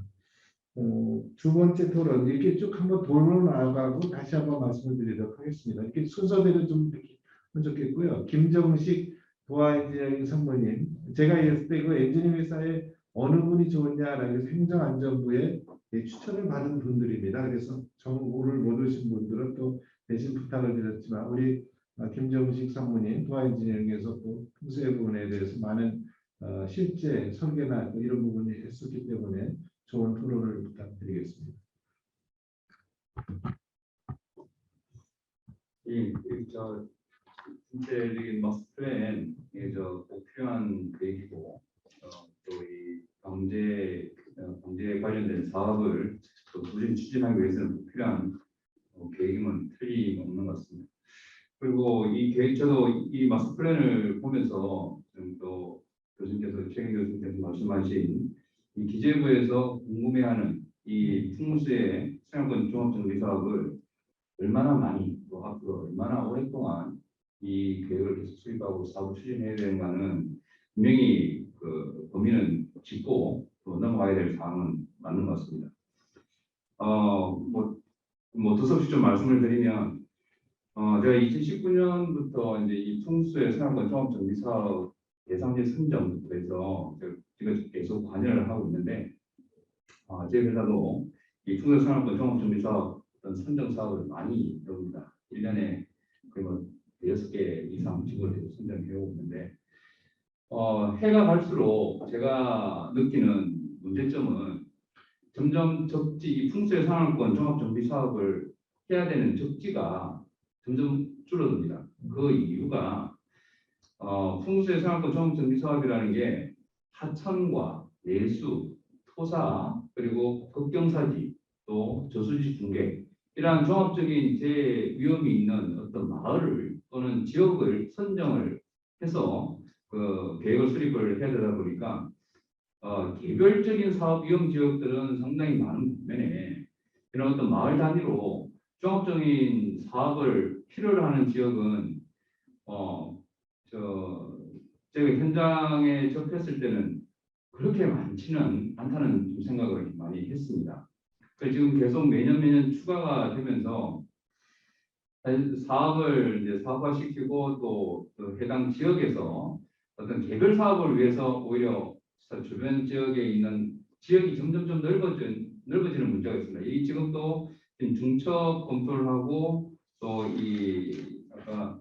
두 번째 토론 이렇게 쭉 한번 돌로 나가고 다시 한번 말씀을 드리도록 하겠습니다. 이렇게 순서대로 좀 이렇게 하면 좋겠고요. 김정식 도화 엔지니어링 상무님, 제가 얘기했을 때 그 엔지니어링 회사에 어느 분이 좋으냐라고 해서 행정안전부에 추천을 받은 분들입니다. 그래서 정보를 못 오신 분들은 또 대신 부탁을 드렸지만 우리 김정식 상무님 도화 엔지니어링에서 또 풍수의 부분에 대해서 많은 실제 설계나 이런 부분이 했었기 때문에 좋은 토론을 부탁드리겠습니다. 저 전체적인 마스터 플랜이 꼭 필요한 계획이고 또 이 경제에 관련된 사업을 또 꾸준히 추진하기 위해서는 꼭 필요한 계획임은 틀림없는 것 같습니다. 그리고 이 계획 저도 이 마스터 플랜을 보면서 또 교수님께서 최경 교수님께서 말씀하신 이 기재부에서 궁금해하는 이 풍수의 생활권 종합정비 사업을 얼마나 많이 또 앞으로 얼마나 오랫동안 이 계획을 계속 수립하고 사업을 추진해야 되는가는 분명히 그 범위는 짚고 또 넘어가야 될 사항은 맞는 것 같습니다. 뭐 두서없이 좀 말씀을 드리면 제가 2019년부터 이제 이 풍수의 생활권 종합정비 사업 대상지 선정부터 해서 제가 계속 관여를 하고 있는데 제 회사도 이 풍수 생활권 종합정비 사업 어떤 선정 사업을 많이 해옵니다. 1년에 거의 뭐 6개 이상 지구를 선정해 오고 있는데 해가 갈수록 제가 느끼는 문제점은 점점 이 풍수의 생활권 종합정비 사업을 해야 되는 적지가 점점 줄어듭니다. 그 이유가 풍수의 생활권 종합정비 사업이라는 게 하천과 내수, 토사, 그리고 급경사지, 또 저수지 중계 이러한 종합적인 위험이 있는 어떤 마을을 또는 지역을 선정을 해서 그 계획을 수립을 해야 되다 보니까 개별적인 사업 위험 지역들은 상당히 많은 반면에 이런 어떤 마을 단위로 종합적인 사업을 필요로 하는 지역은 제가 현장에 접했을 때는 그렇게 많지는 않다는 생각을 많이 했습니다. 지금 계속 매년 추가가 되면서 사업을 이제 사업화시키고 또 해당 지역에서 어떤 개별 사업을 위해서 오히려 주변 지역에 있는 지역이 점점 넓어지는 문제가 있습니다. 이 지금 또 중첩 검토를 하고 또 이 아까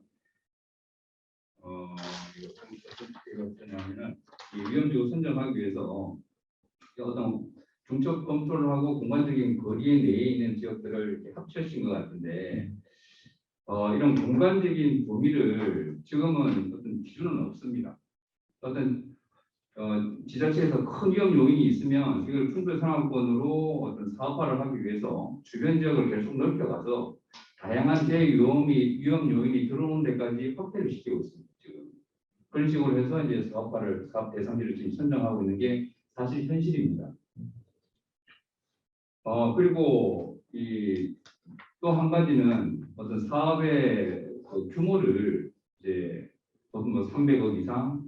이거 어떠냐면은 이 위험지구 선정하기 위해서 어떤 중첩 검토를 하고 공간적인 거리 내에 있는 지역들을 이렇게 합쳐진 것 같은데 이런 공간적인 범위를 지금은 어떤 기준은 없습니다. 어떤 지자체에서 큰 위험 요인이 있으면 이걸 풍수 상황권으로 어떤 사업화를 하기 위해서 주변 지역을 계속 넓혀가서 다양한 위험 요인이 들어오는 데까지 확대를 시키고 있습니다. 지금 그런 식으로 해서 이제 사업 대상지를 지금 선정하고 있는 게 사실 현실입니다. 그리고 또 한 가지는 어떤 사업의 규모를 이제 보통 뭐 300억 이상,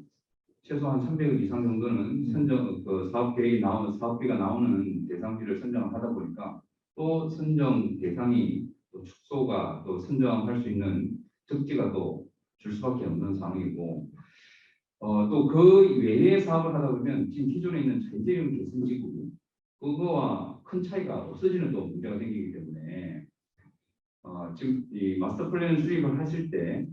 최소한 300억 이상 정도는 선정 사업 계획이 사업비가 나오는 대상지를 선정을 하다 보니까 또 선정 대상이 또 축소가 또 선정할 수 있는 적지가 또 줄 수밖에 없는 상황이고 또 그 외의 사업을 하다 보면 지금 기존에 있는 전제용 개선지구 그거와 큰 차이가 없어지는 또 문제가 생기기 때문에 지금 이 마스터 플랜 수립을 하실 때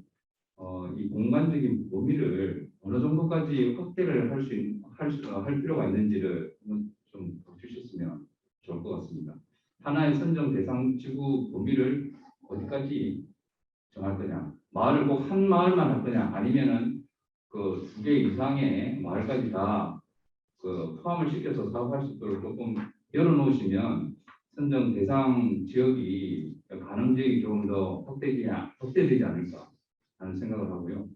이 공간적인 범위를 어느 정도까지 확대를 할 필요가 있는지를 좀 주셨으면 좋을 것 같습니다. 하나의 선정 대상 지구 범위를 어디까지 정할 거냐, 마을을 꼭 한 마을만 할 거냐, 아니면은 그 2개 이상의 마을까지 다 포함을 시켜서 사업할 수 있도록 조금 열어놓으시면 선정 대상 지역이 가능 지역이 조금 더 확대되지 않을까 하는 생각을 하고요.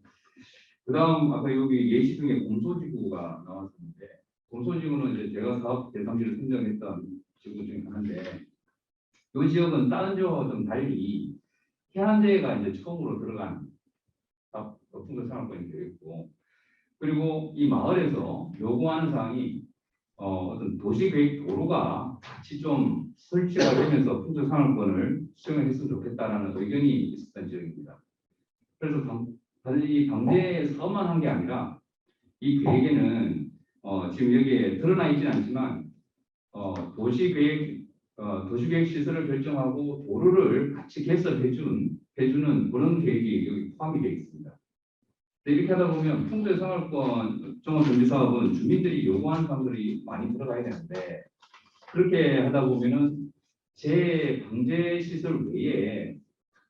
그다음 아까 여기 예시 중에 공소지구가 나왔었는데 공소지구는 이제 제가 사업 대상지를 선정했던 지구 중에 하나인데 이 지역은 다른 지역과 좀 달리 해안대가 이제 처음으로 들어간 풍수 생활권이 되어 있고 그리고 이 마을에서 요구하는 사항이 어떤 도시계획 도로가 같이 좀 설치가 되면서 풍수상황권을 수용했으면 좋겠다라는 의견이 있었던 지역입니다. 그래서 단지 방제 사업만 한 게 아니라 이 계획에는 지금 여기에 드러나 있지는 않지만 도시계획 시설을 결정하고 도로를 같이 해주는 그런 계획이 여기 포함이 되어 있습니다. 이렇게 하다 보면 풍수생활권 종합정비 사업은 주민들이 요구하는 사항들이 많이 들어가야 되는데 그렇게 하다 보면은 방제 시설 외에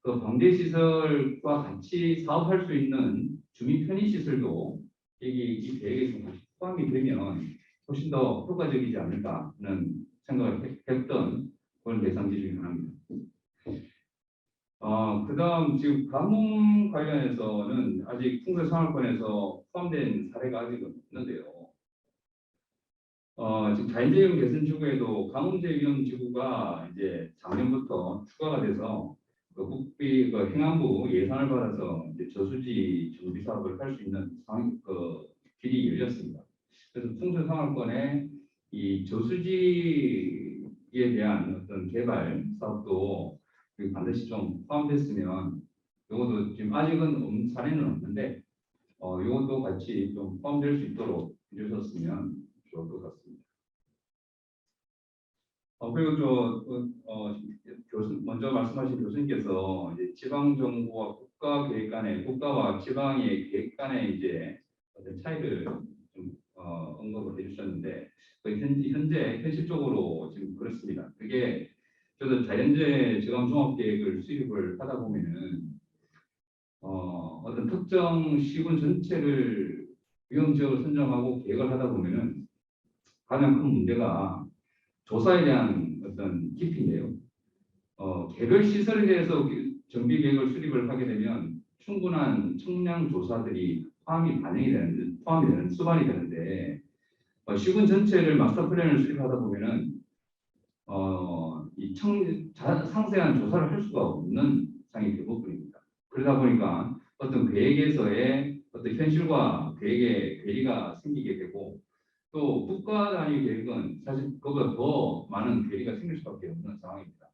그 방제 시설과 같이 사업할 수 있는 주민 편의 시설도 이 계획에 좀 같이 포함이 되면 훨씬 더 효과적이지 않을까라는 생각을 했던 그런 대상지 중에 하나입니다. 그다음 지금 가뭄 관련해서는 아직 풍수생활권에서 포함된 사례가 아직 없는데요. 지금 자연재해위험 개선 지구에도 가뭄재해위험 지구가 이제 작년부터 추가가 돼서 그 국비 그 행안부 예산을 받아서 이제 저수지 정비 사업을 할 수 있는 길이 열렸습니다. 그래서 풍수생활권에 이 저수지에 대한 어떤 개발 사업도 반드시 좀 포함됐으면 이것도 지금 아직은 사례는 없는데 이것도 같이 좀 포함될 수 있도록 해주셨으면 좋을 것 같습니다. 그리고 먼저 말씀하신 교수님께서 이제 지방정부와 국가와 지방의 계획 간의 이제 어떤 차이를 좀 언급을 해주셨는데 현재 현실적으로 지금 그렇습니다. 그게 저도 자연재해 재감 종합계획을 수립을 하다 보면은 어떤 특정 시군 전체를 위험지역을 선정하고 계획을 하다 보면은 가장 큰 문제가 조사에 대한 어떤 깊이인데요. 개별 시설에 대해서 정비 계획을 수립을 하게 되면 충분한 청량 조사들이 수반이 되는데 시군 전체를 마스터 플랜을 수립하다 보면은 상세한 조사를 할 수가 없는 상황이 대부분입니다. 그러다 보니까 어떤 계획에서의 어떤 현실과 계획의 괴리가 생기게 되고 또 국가 단위 계획은 사실 그보다 더 많은 괴리가 생길 수밖에 없는 상황입니다.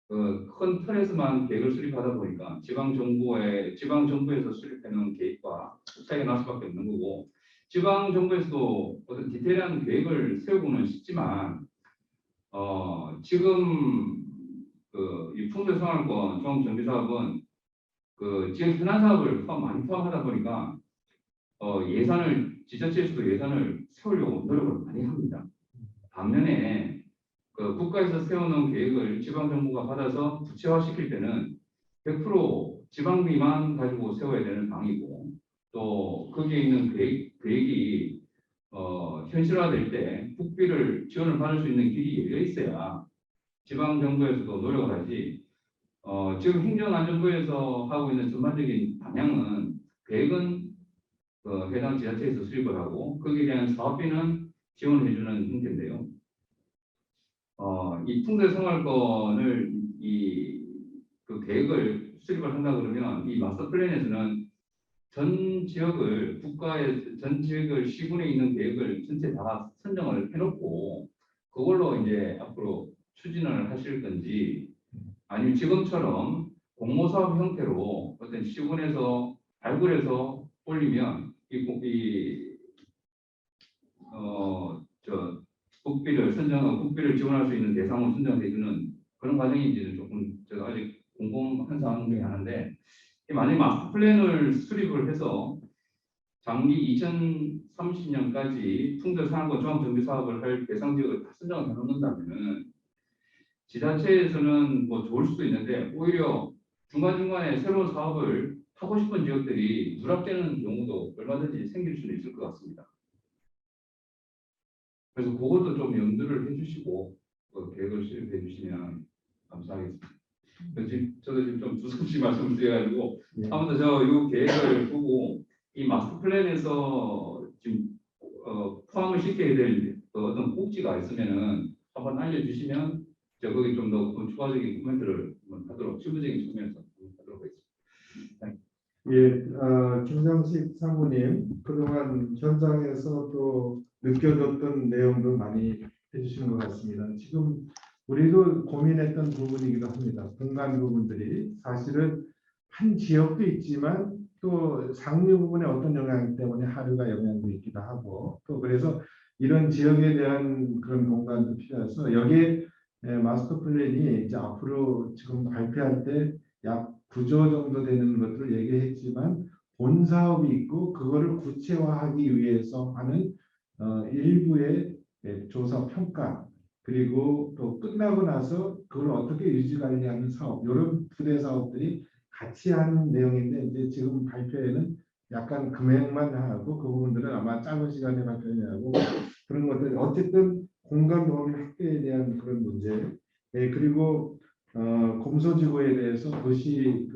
큰 틀에서만 계획을 수립하다 보니까 지방정부에서 수립해놓은 계획과 차이가 날 수밖에 없는 거고 지방정부에서도 어떤 디테일한 계획을 세우고는 싶지만 지금 이 풍수생활권 종합정비사업은 지역 현안 사업을 많이 포함하다 보니까 지자체에서도 예산을 세우려고 노력을 많이 합니다. 반면에 국가에서 세워놓은 계획을 지방정부가 받아서 구체화시킬 때는 100% 지방비만 가지고 세워야 되는 방이고 또 거기에 있는 계획이 현실화될 때 국비를 지원을 받을 수 있는 길이 열려 있어야 지방정부에서도 노력을 하지 지금 행정안전부에서 하고 있는 전반적인 방향은 계획은 해당 지자체에서 수립을 하고 거기에 대한 사업비는 지원해주는 형태인데요. 이 풍수생활권을 그 계획을 수립을 한다 그러면 이 마스터 플랜에서는 전 지역을 시군에 있는 계획을 전체 다 선정을 해놓고 그걸로 이제 앞으로 추진을 하실 건지 아니면 지금처럼 공모사업 형태로 어떤 시군에서 발굴해서 올리면 국비를 지원할 수 있는 대상을 선정해주는 그런 과정인지는 조금 제가 아직 궁금한 사항 중에 하나인데 만약에 마스터 플랜을 수립을 해서 장기 2030년까지 풍수생활권 종합정비 사업을 할 대상 지역을 다 선정을 해놓는다면은 지자체에서는 뭐 좋을 수도 있는데 오히려 중간중간에 새로운 사업을 하고 싶은 지역들이 누락되는 경우도 얼마든지 생길 수는 있을 것 같습니다. 그래서 그것도 좀 염두를 해주시고 계획을 수립해 주시면 감사하겠습니다. 저도 지금 좀 두서없이 말씀을 드려가지고 아무튼 이 계획을 보고 이 마스터 플랜에서 지금 포함을 시켜야 될 어떤 꼭지가 있으면은 한번 알려주시면 제가 거기 좀 더 추가적인 코멘트를 하도록 실무적인 측면에서 하도록 하겠습니다. 예, 김장식 사무님, 그동안 현장에서 또 느껴졌던 내용도 많이 해주신 것 같습니다. 지금 우리도 고민했던 부분이기도 합니다. 공간 부분들이 사실은 한 지역도 있지만 또 상류 부분에 어떤 영향 때문에 하류가 영향도 있기도 하고 또 그래서 이런 지역에 대한 그런 공간도 필요해서 여기에 마스터 플랜이 이제 앞으로 지금 발표할 때 약 9조 정도 되는 것들을 얘기했지만 본 사업이 있고 그거를 구체화하기 위해서 하는 일부의 조사 평가 그리고 또 끝나고 나서 그걸 어떻게 유지 관리하는 사업 이런 두 대 사업들이 같이 하는 내용인데 이제 지금 발표에는 약간 금액만 하고 그 부분들은 아마 짧은 시간에 발표하고 그런 것들 어쨌든 공간 범위 확대에 대한 그런 문제 그리고 공소지구에 대해서 도시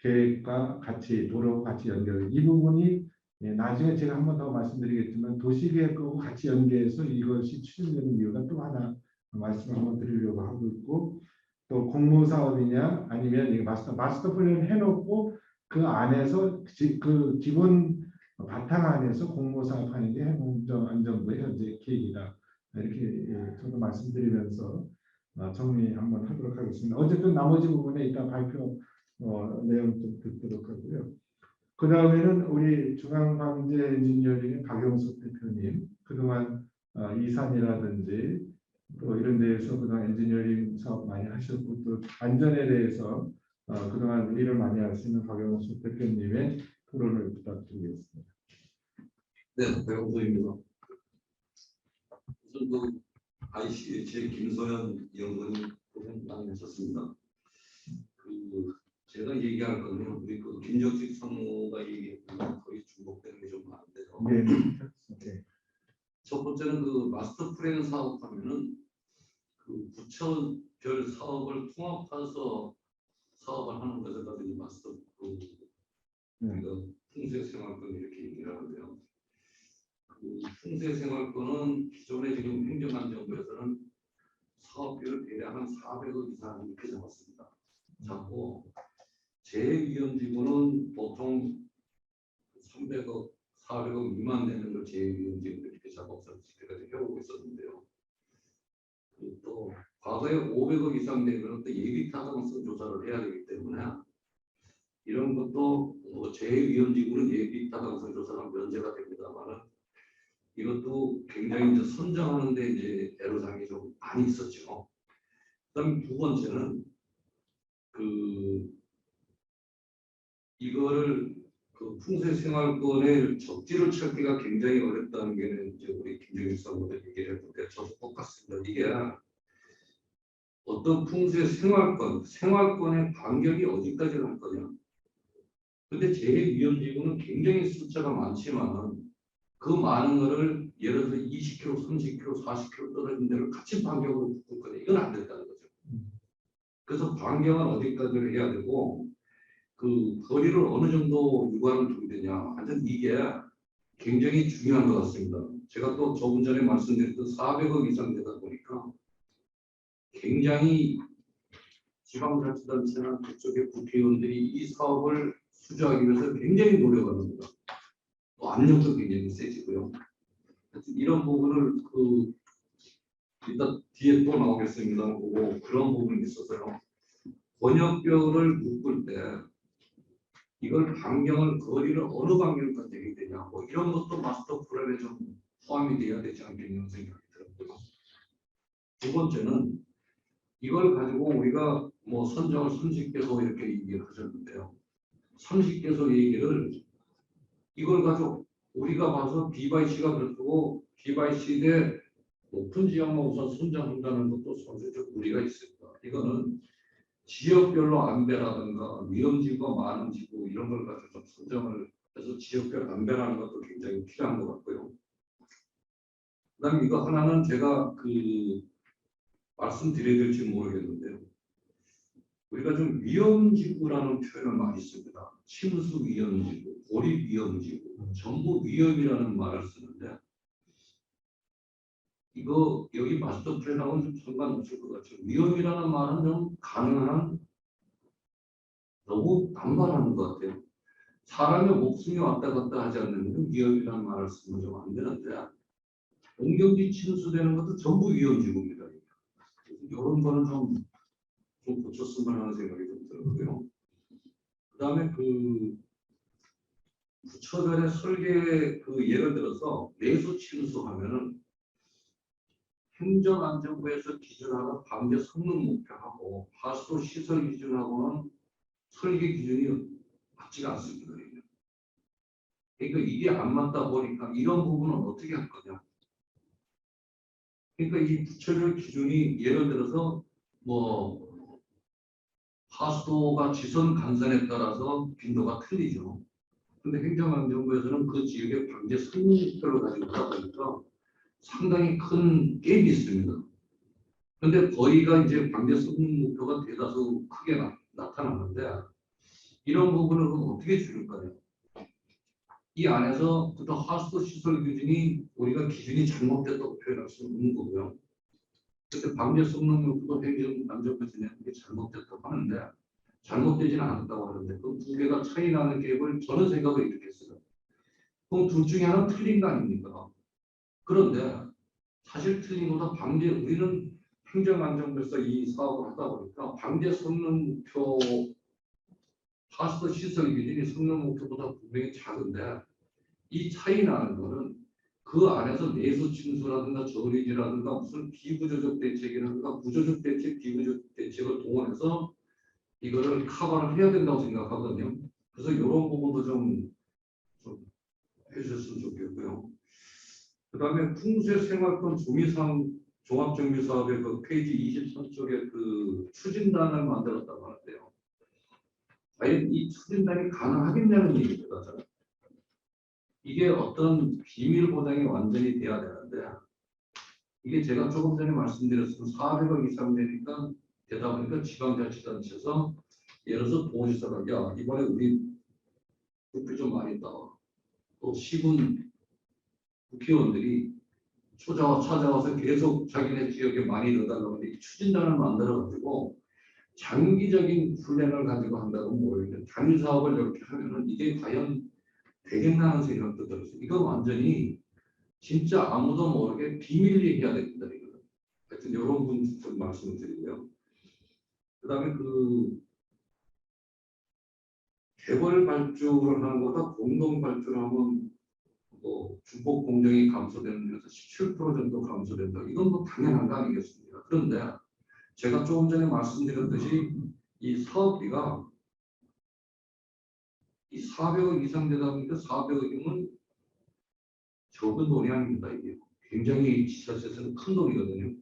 계획과 같이 도로 같이 연결 이 부분이 나중에 제가 한 번 더 말씀드리겠지만 도시계획하고 같이 연계해서 이것이 추진되는 이유가 또 하나 말씀 한번 드리려고 하고 있고 또 공모 사업이냐 아니면 이 마스터 플랜 해놓고 그 안에서 그 기본 바탕 안에서 공모 사업하는 게 행정안전부의 현재 계획이다 이렇게 저도 말씀드리면서 정리 한번 하도록 하겠습니다. 어쨌든 나머지 부분에 이따 발표 내용 좀 듣도록 하고요. 그 다음에는 우리 중앙방재 엔지니어링의 박영숙 대표님 그동안 이산이라든지 또 이런 데에서 그동안 엔지니어링 사업 많이 하셨고 또 안전에 대해서 그동안 일을 많이 하시는 박영숙 대표님의 토론을 부탁드리겠습니다. 네, 박영수입니다. 우선 그 ICH의 김소연 연구원이 고생 많이 하셨습니다. 제가 얘기할 거는 우리 그 김정식 상무가 얘기했던 거의 중복되는 게 좀 많은데요. 네. 첫 번째는 그 마스터 플랜 사업하면은 그 부처별 사업을 통합해서 사업을 하는 것을 가지고 마스터 우리가 풍세생활권 이렇게 얘기를 하는데요. 그 풍세생활권은 기존에 지금 행정안전부에서는 사업비를 대략 한 400억 이상 이렇게 잡았습니다. 잡고 재위험지구는 보통 300억, 400억 미만 되는 걸 재위험지구 이렇게 잡아서 지금까지 해오고 있었는데요. 또 과거에 500억 이상 되면 또 예비 타당성 조사를 해야 되기 때문에 이런 것도 재위험지구는 예비 타당성 조사가 면제가 됩니다만은 이것도 굉장히 이제 선정하는데 이제 애로사항이 좀 많이 있었죠. 그다음 두 번째는 이거를 그 풍세생활권의 적지를 찾기가 굉장히 어렵다는 게 이제 우리 김정일 사무도 얘기를 했는데 저도 똑같습니다. 이게 어떤 생활권의 반경이 어디까지 갈 거냐. 근데 제2위험지구는 굉장히 숫자가 많지만 그 많은 거를 예를 들어서 20km, 30km, 40km 떨어진 데를 같이 반경으로 묶을 거냐. 이건 안 된다는 거죠. 그래서 반경은 어디까지 해야 되고 그 거리를 어느 정도 유관을 두게 되냐. 하여튼 이게 굉장히 중요한 것 같습니다. 제가 또 조금 전에 말씀드렸던 400억 이상 되다 보니까 굉장히 지방자치단체나 그쪽의 국회의원들이 이 사업을 수주하기 위해서 굉장히 노력합니다. 또 압력도 굉장히 세지고요. 이런 부분을 일단 뒤에 또 나오겠습니다. 보고 그런 부분이 있어서요. 번역별을 묶을 때 이걸 반경을 거리를 어느 반경까지 되게 되냐 뭐 이런 것도 마스터 플랜에 좀 포함이 돼야 되지 않겠냐는 생각이 들었고요. 두 번째는 이걸 가지고 우리가 뭐 선정을 30개소 이렇게 얘기를 하셨는데요. 30개소 얘기를 이걸 가지고 우리가 봐서 BYC가 그렇고 BYC 대 높은 지역만 우선 선정한다는 것도 선제적 무리가 있습니다. 이거는 지역별로 안배라든가 위험지구가 많은 지구 이런 걸 가지고 좀 선정을 해서 지역별 안배라는 것도 굉장히 필요한 것 같고요. 그다음에 이거 하나는 제가 말씀드려야 될지 모르겠는데요. 우리가 좀 위험지구라는 표현을 많이 씁니다. 침수 위험지구, 고립 위험지구, 전부 위험이라는 말을 쓰는데 이거 여기 마스터 플랜하고는 좀 상관없을 것 같아요. 위험이라는 말은 좀 가능한 너무 남발하는 것 같아요. 사람의 목숨이 왔다 갔다 하지 않는 위험이라는 말을 쓰면 좀 안 되는데 공격이 침수되는 것도 전부 위험지구입니다. 이런 거는 좀 고쳤으면 하는 생각이 좀 들고요. 그다음에 그 부처전의 설계 예를 들어서 내수 침수하면은 행정안전부에서 기준하는 방제 성능 목표하고 하수도 시설 기준하고는 설계 기준이 맞지가 않습니다. 그러니까 이게 안 맞다 보니까 이런 부분은 어떻게 할 거냐. 그러니까 이 부처적 기준이 예를 들어서 뭐 하수도가 지선 간선에 따라서 빈도가 틀리죠. 근데 행정안전부에서는 그 지역의 방제 성능 목표를 가지고 있다 보니까 상당히 큰 갭이 있습니다. 근데 거기가 이제 방제 성능 목표가 대다수 크게 나타나는데 이런 부분을 그럼 어떻게 줄일까요? 이 안에서부터 하수도 시설 기준이 우리가 기준이 잘못됐다고 표현할 수 없는 거고요. 그때 방제 성능 목표도 행정안전부에서 내는 게 잘못됐다고 하는데 잘못되지는 않았다고 하는데 그 두 개가 차이 나는 갭을 저는 생각을 이렇게 했어요. 그럼 둘 중에 하나는 틀린 거 아닙니까? 그런데 사실 틀린 거다 방제 우리는 행정안전부에서 이 사업을 하다 보니까 방제 성능 목표 하수도 시설 기준이 성능 목표보다 분명히 작은데 이 차이 나는 거는 그 안에서 내수 침수라든가 저리지라든가 무슨 비구조적 대책이라든가 구조적 대책, 비구조적 대책을 동원해서 이거를 커버를 해야 된다고 생각하거든요. 그래서 이런 부분도 좀 해주셨으면 좋겠고요. 그 다음에 풍수의 생활권 조미상 종합정비사업의 그 페이지 23쪽에 그 추진단을 만들었다고 하는데요. 과연 이 추진단이 가능하겠냐는 얘기입니다. 저는. 이게 어떤 비밀 보장이 완전히 돼야 되는데 이게 제가 조금 전에 말씀드렸던 400억 이상 되니까 되다 보니까 지방자치단체에서 예를 들어서 도지사가 야 이번에 우리 국비 좀 많이 따와 또 시군 국회의원들이 찾아와서 계속 자기네 지역에 많이 넣어달라고 하는데 추진단을 만들어가지고 장기적인 훈련을 가지고 한다고 모르겠는데 단위 사업을 이렇게 하면은 이게 과연 되겠나 하는 생각도 들었어요. 이건 완전히 진짜 아무도 모르게 비밀 얘기해야 됩니다. 이거는. 하여튼 이런 부분 좀 말씀을 드리고요. 그 다음에 그 개벌 발주를 하는 것보다 공동 발주를 하면 뭐 중복 공정이 감소되는 데서 17% 정도 감소된다. 이건 뭐 당연한 거 아니겠습니까? 그런데 제가 조금 전에 말씀드렸듯이 이 사업비가 이 400억 이상 되다 보니까 400억이면 적은 돈이 아닙니다. 이게 굉장히 지자체에서는 큰 돈이거든요.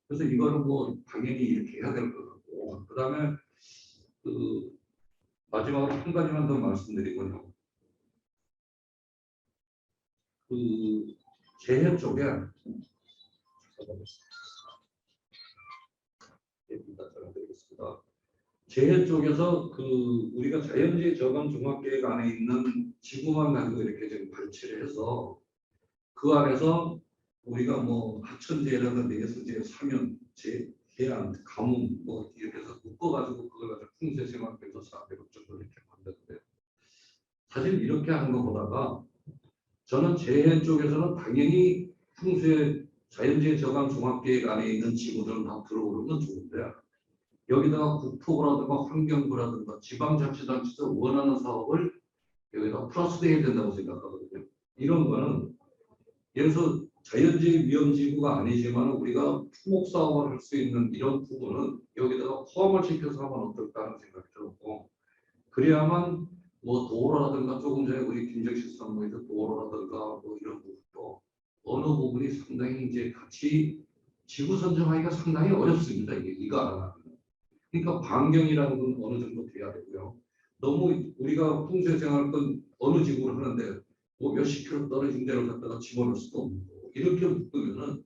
그래서 이거는 뭐 당연히 이렇게 해야 될 것 같고 그 다음에 그 마지막으로 한 가지만 더 말씀드리고요. 그 재해 쪽에 재해 쪽에서 그 우리가 자연재해 저감 종합계획 안에 있는 지구만 가지고 이렇게 지금 발치를 해서 그 안에서 우리가 뭐 하천재해라든가 내수재해, 사면, 해안, 가뭄 뭐 이렇게 해서 묶어가지고 그걸 가지고 풍수생활비에서 400억 정도 이렇게 만드는데요. 사실 이렇게 하는 것보다가 저는 재해 쪽에서는 당연히 풍수의 자연재해 저감 종합계획 안에 있는 지구들은 다 들어오는 건 좋은데 여기다가 국토부라든가 환경부라든가 지방자치단체에서 원하는 사업을 여기다 플러스돼야 된다고 생각하거든요. 이런 거는 예를 들어서 자연재해 위험지구가 아니지만 우리가 토목사업을 할 수 있는 이런 부분은 여기다가 포함을 시켜서 하면 어떨까 하는 생각이 들었고 그래야만 뭐 도로라든가 조금 전에 우리 김정식 상무에서 도로라든가 뭐 이런 부분도 어느 부분이 상당히 이제 같이 지구 선정하기가 상당히 어렵습니다. 이거 알아가면. 그러니까 반경이라는 건 어느 정도 돼야 되고요. 너무 우리가 풍수의 생활권 어느 지구를 하는데 뭐 몇십 킬로 떨어진 데를 갖다가 집어넣을 수도 없는 거고 이렇게 묶으면은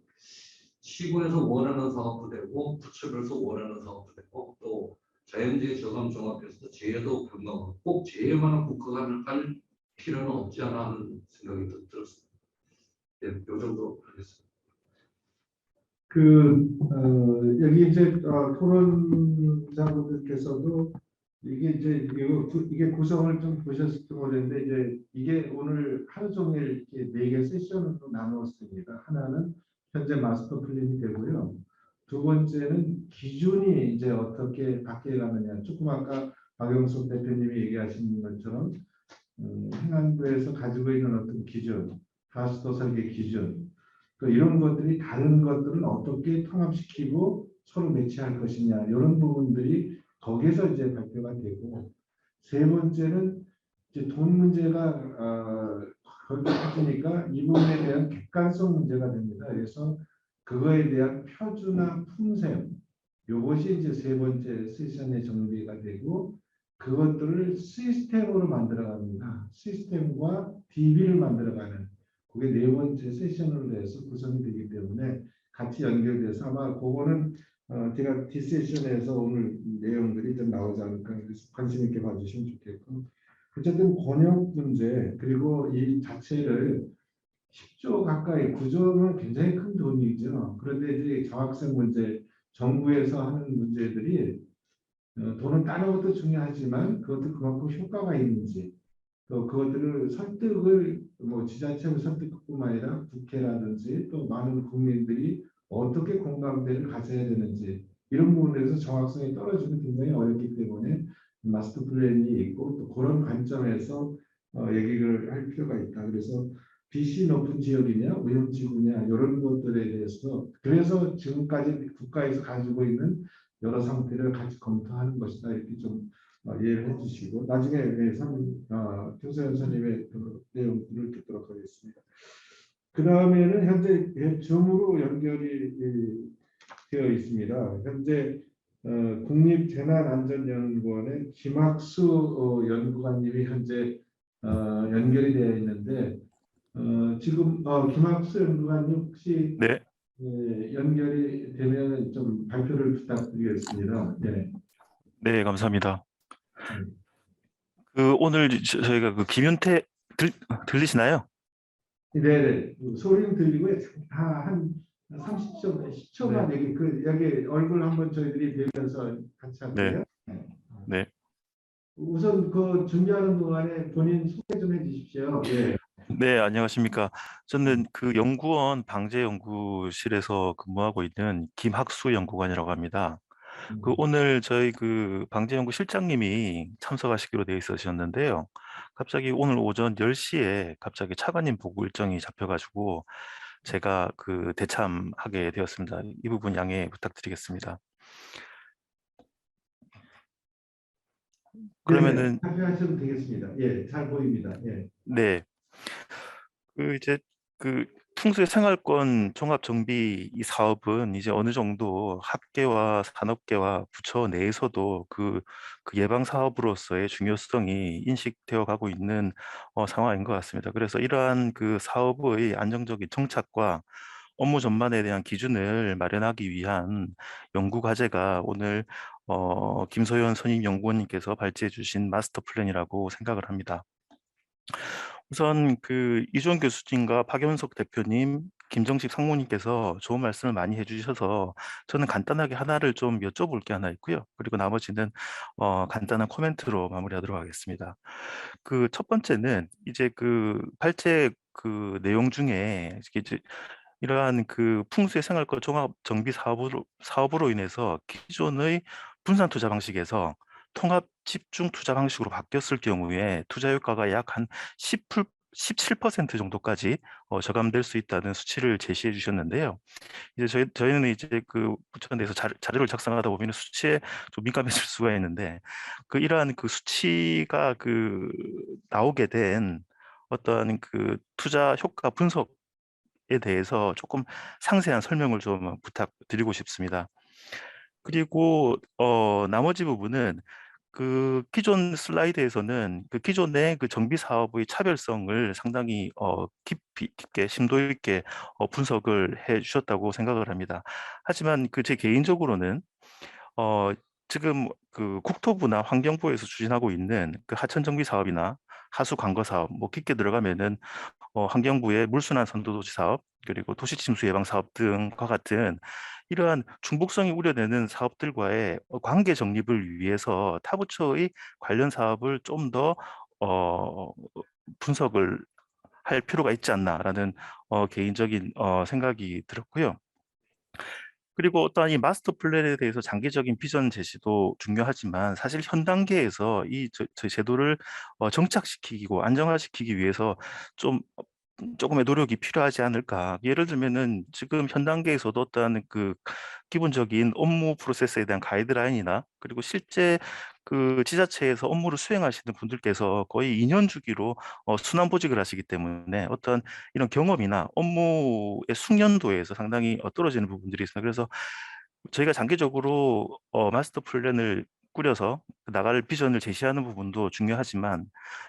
시군에서 원하는 사업도 되고 부처별에서 원하는 사업도 되고 또 자연재해 저감 종합에서도 재해도 변경하고 꼭 재해만은 국가가 할 필요는 없지 않아 하는 생각이 들었습니다. 네, 이 정도 하겠습니다. 여기 이제 토론자분들께서도 이게 이제 이게 구성을 좀 보셨을지 모르겠는데 이제 이게 오늘 하루 종일 이렇게 4개 세션으로 나누었습니다. 하나는 현재 마스터 플랜이 되고요. 두 번째는 기준이 이제 어떻게 바뀌어가느냐. 조금 아까 박영석 대표님이 얘기하신 것처럼 행안부에서 가지고 있는 어떤 기준, 가수도 설계 기준, 또 이런 것들이 다른 것들은 어떻게 통합시키고 서로 매치할 것이냐 이런 부분들이 거기서 이제 발표가 되고 세 번째는 이제 돈 문제가 거기 터지니까 이 부분에 대한 객관성 문제가 됩니다. 그래서 그거에 대한 표준화 품셈 이것이 이제 세 번째 세션의 정비가 되고 그것들을 시스템으로 만들어갑니다. 시스템과 DB를 만들어가는 그게 네 번째 세션으로 해서 구성이 되기 때문에 같이 연결돼서 아마 그거는 제가 D세션에서 오늘 내용들이 좀 나오지 않을까 그래서 관심 있게 봐주시면 좋겠고 어쨌든 번역 문제 그리고 이 자체를 10조 가까이 9조는 굉장히 큰 돈이죠. 그런데 이제 정학생 문제 정부에서 하는 문제들이 돈을 따는 것도 중요하지만 그것도 그만큼 효과가 있는지 또 그것들을 설득을 뭐 지자체의 설득뿐만 아니라 국회라든지 또 많은 국민들이 어떻게 공감대를 가져야 되는지 이런 부분에서 정확성이 떨어지면 굉장히 어렵기 때문에 마스터 플랜이 있고 또 그런 관점에서 얘기를 할 필요가 있다. 그래서 빚이 높은 지역이냐 오염지구냐 이런 것들에 대해서 그래서 지금까지 국가에서 가지고 있는 여러 상태를 같이 검토하는 것이다 이렇게 좀 이해를 해주시고 나중에 교수연 선생님의 그 내용들을 듣도록 하겠습니다. 그 다음에는 현재 줌으로 연결이 되어 있습니다. 현재 국립재난안전연구원의 김학수 연구관님이 현재 연결이 되어 있는데 지금 김학수 연구관님 혹시 네, 연결이 되면 좀 발표를 부탁드리겠습니다. 네. 네, 감사합니다. 네. 오늘 저희가 그 김윤태 들리시나요? 네네. 소리는 들리고요. 한 30초, 10초만 여기 얼굴 한번 저희들이 뵈면서 같이 할게요. 네. 네. 우선 그 준비하는 동안에 본인 소개 좀 해주십시오. 예. 네, 안녕하십니까. 저는 그 연구원 방재연구실에서 근무하고 있는 김학수 연구관이라고 합니다. 오늘 저희 그 방재연구 실장님이 참석하시기로 되어 있으셨는데요. 갑자기 오늘 오전 10시에 갑자기 차관님 보고 일정이 잡혀가지고 제가 그 대참하게 되었습니다. 이 부분 양해 부탁드리겠습니다. 그러면은 발표하셔도 되겠습니다. 예, 잘 보입니다. 예. 네. 이제 그 풍수의 생활권 종합 정비 이 사업은 이제 어느 정도 학계와 산업계와 부처 내에서도 그 예방 사업으로서의 중요성이 인식되어 가고 있는 상황인 것 같습니다. 그래서 이러한 그 사업의 안정적인 정착과 업무 전반에 대한 기준을 마련하기 위한 연구 과제가 오늘 김소연 선임 연구원님께서 발제해 주신 마스터 플랜이라고 생각을 합니다. 우선 그 이주원 교수님과 박연석 대표님, 김정식 상무님께서 좋은 말씀을 많이 해주셔서 저는 간단하게 하나를 좀 여쭤볼 게 하나 있고요. 그리고 나머지는 간단한 코멘트로 마무리하도록 하겠습니다. 그 첫 번째는 이제 그 발제 그 내용 중에 이제 이러한 그 풍수의 생활권 종합 정비 사업으로 인해서 기존의 분산 투자 방식에서 통합 집중 투자 방식으로 바뀌었을 경우에 투자 효과가 약 한 17% 정도까지 저감될 수 있다는 수치를 제시해 주셨는데요. 이제 저희는 이제 그 부처 내에서 자료를 작성하다 보면 수치에 좀 민감해질 수가 있는데 이러한 그 수치가 그 나오게 된 어떠한 그 투자 효과 분석에 대해서 조금 상세한 설명을 좀 부탁드리고 싶습니다. 그리고 나머지 부분은 그 기존 슬라이드에서는 그 기존의 그 정비 사업의 차별성을 상당히 깊게 심도 있게 분석을 해 주셨다고 생각을 합니다. 하지만 그 제 개인적으로는 지금 그 국토부나 환경부에서 추진하고 있는 그 하천 정비 사업이나 하수 관거 사업 뭐 깊게 들어가면은 환경부의 물순환 선도도시 사업, 그리고 도시침수 예방 사업 등과 같은 이러한 중복성이 우려되는 사업들과의 관계 정립을 위해서 타 부처의 관련 사업을 좀 더 분석을 할 필요가 있지 않나라는 개인적인 생각이 들었고요. 그리고 어떠한 이 마스터 플랜에 대해서 장기적인 비전 제시도 중요하지만 사실 현 단계에서 이 저 제도를 정착시키고 안정화시키기 위해서 좀 조금의 노력이 필요하지 않을까. 예를 들면은 지금 현 단계에서도 어떠한 그 기본적인 업무 프로세스에 대한 가이드라인이나 그리고 실제 그 지자체에서 업무를 수행하시는 분들께서 거의 2년 주기로 순환보직을 하시기 때문에 어떤 이런 경험이나 업무의 숙련도에서 상당히 떨어지는 부분들이 있습니다. 그래서 저희가 장기적으로 마스터 플랜을 꾸려서 나갈 비전을 제시하는 부분도 중요하지만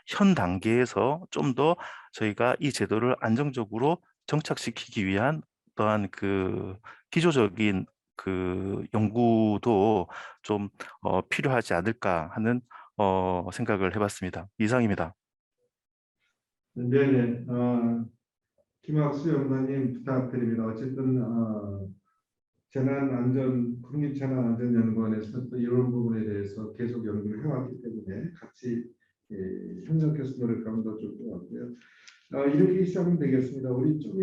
현 단계에서 좀 더 저희가 이 제도를 안정적으로 정착시키기 위한 또한 그 기초적인 그 연구도 좀 필요하지 않을까 하는 생각을 해봤습니다. 이상입니다. 네네. 김학수 연구님 부탁드립니다. 어쨌든 국립재난안전연구원에서 또 이런 부분에 대해서 계속 연구를 해왔기 때문에 같이 협력해서 노력하면 더 좋을 것 같고요. 이렇게 시작하면 되겠습니다. 우리 좀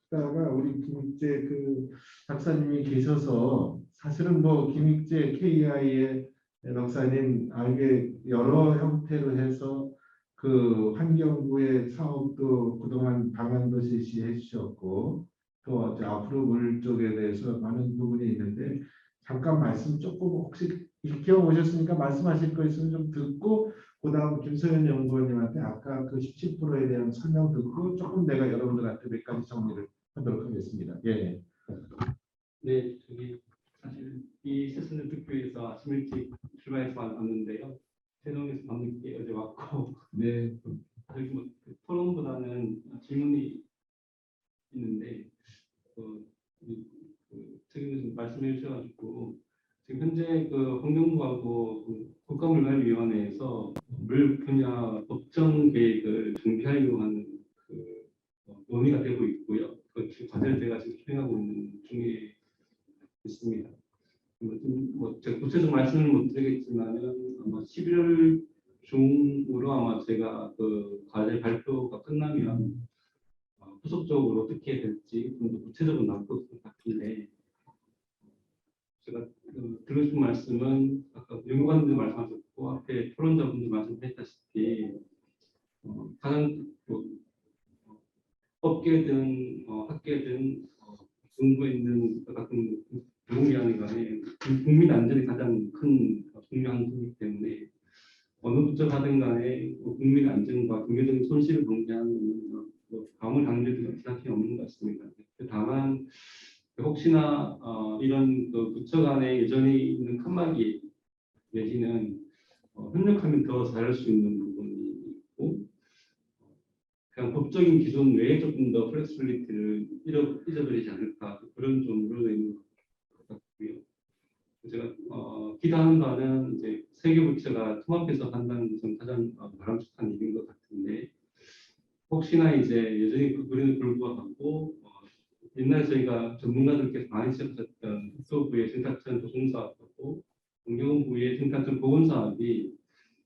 이따가 우리 김익재 그 박사님이 계셔서 사실은 뭐 김익재 KI의 박사님 알게 여러 형태로 해서 그 환경부의 사업도 그동안 방안도 제시해 주셨고 또 이제 앞으로 물 쪽에 대해서 많은 부분이 있는데 잠깐 말씀 조금 혹시 익혀 오셨으니까 말씀하실 거 있으면 좀 듣고 그다음 김소연 연구원님한테 아까 그 17%에 대한 설명 듣고 조금 내가 여러분들한테 몇 가지 정리를 하도록 하겠습니다. 예. 네, 사실 이 세션을 듣기 위해서 아침 일찍 출발해서 왔는데요. 세동에서 밤늦게 어제 왔고, 네, 사실 그 토론보다는 질문이 있는데, 지금 말씀해 주셔가지고 지금 현재 그 환경부하고 국가물관위원회에서 물 분야 법정 계획을 준비하려고 하는 논의가 되고 있고요. 그 과제를 제가 지금 수행하고 있는 중에 있습니다. 제가 구체적 말씀을 못 드리겠지만은 아마 11월 중으로 아마 제가 그 과제 발표가 끝나면 후속적으로 어떻게 될지 좀 더 구체적으로 나올 것 같은데 제가 드리고 싶은 말씀은 아까 연구관들 말씀하셨고 앞에 토론자분들 말씀하셨다시피 가장 업계든 학계든 정부에 있는 같은 공무기관에 간에 국민 안전이 가장 큰 중요한 것이기 때문에 어느 부처 가든 간에 국민 안전과 경제적인 손실을 방지하는 방을 당겨도 지나치 없는 것 같습니다. 다만 혹시나 이런 그 부처 간에 여전히 있는 칸막이 내지는 협력하면 더 잘할 수 있는 부분이 있고 그냥 법적인 기준 외에 조금 더 플렉시빌리티를 잊어버리지 않을까 그런 좀 우려가 있는 것 같고요. 제가 기대하는 바는 이제 세계 부처가 통합해서 한다는 것은 가장 바람직한 일인 것 같은데 혹시나 이제 여전히 그 그림을 불구하고 옛날 저희가 전문가들께서 많이 시작하셨던 국토부의 생태천 조성 사업하고 환경부의 생태천 보건 사업이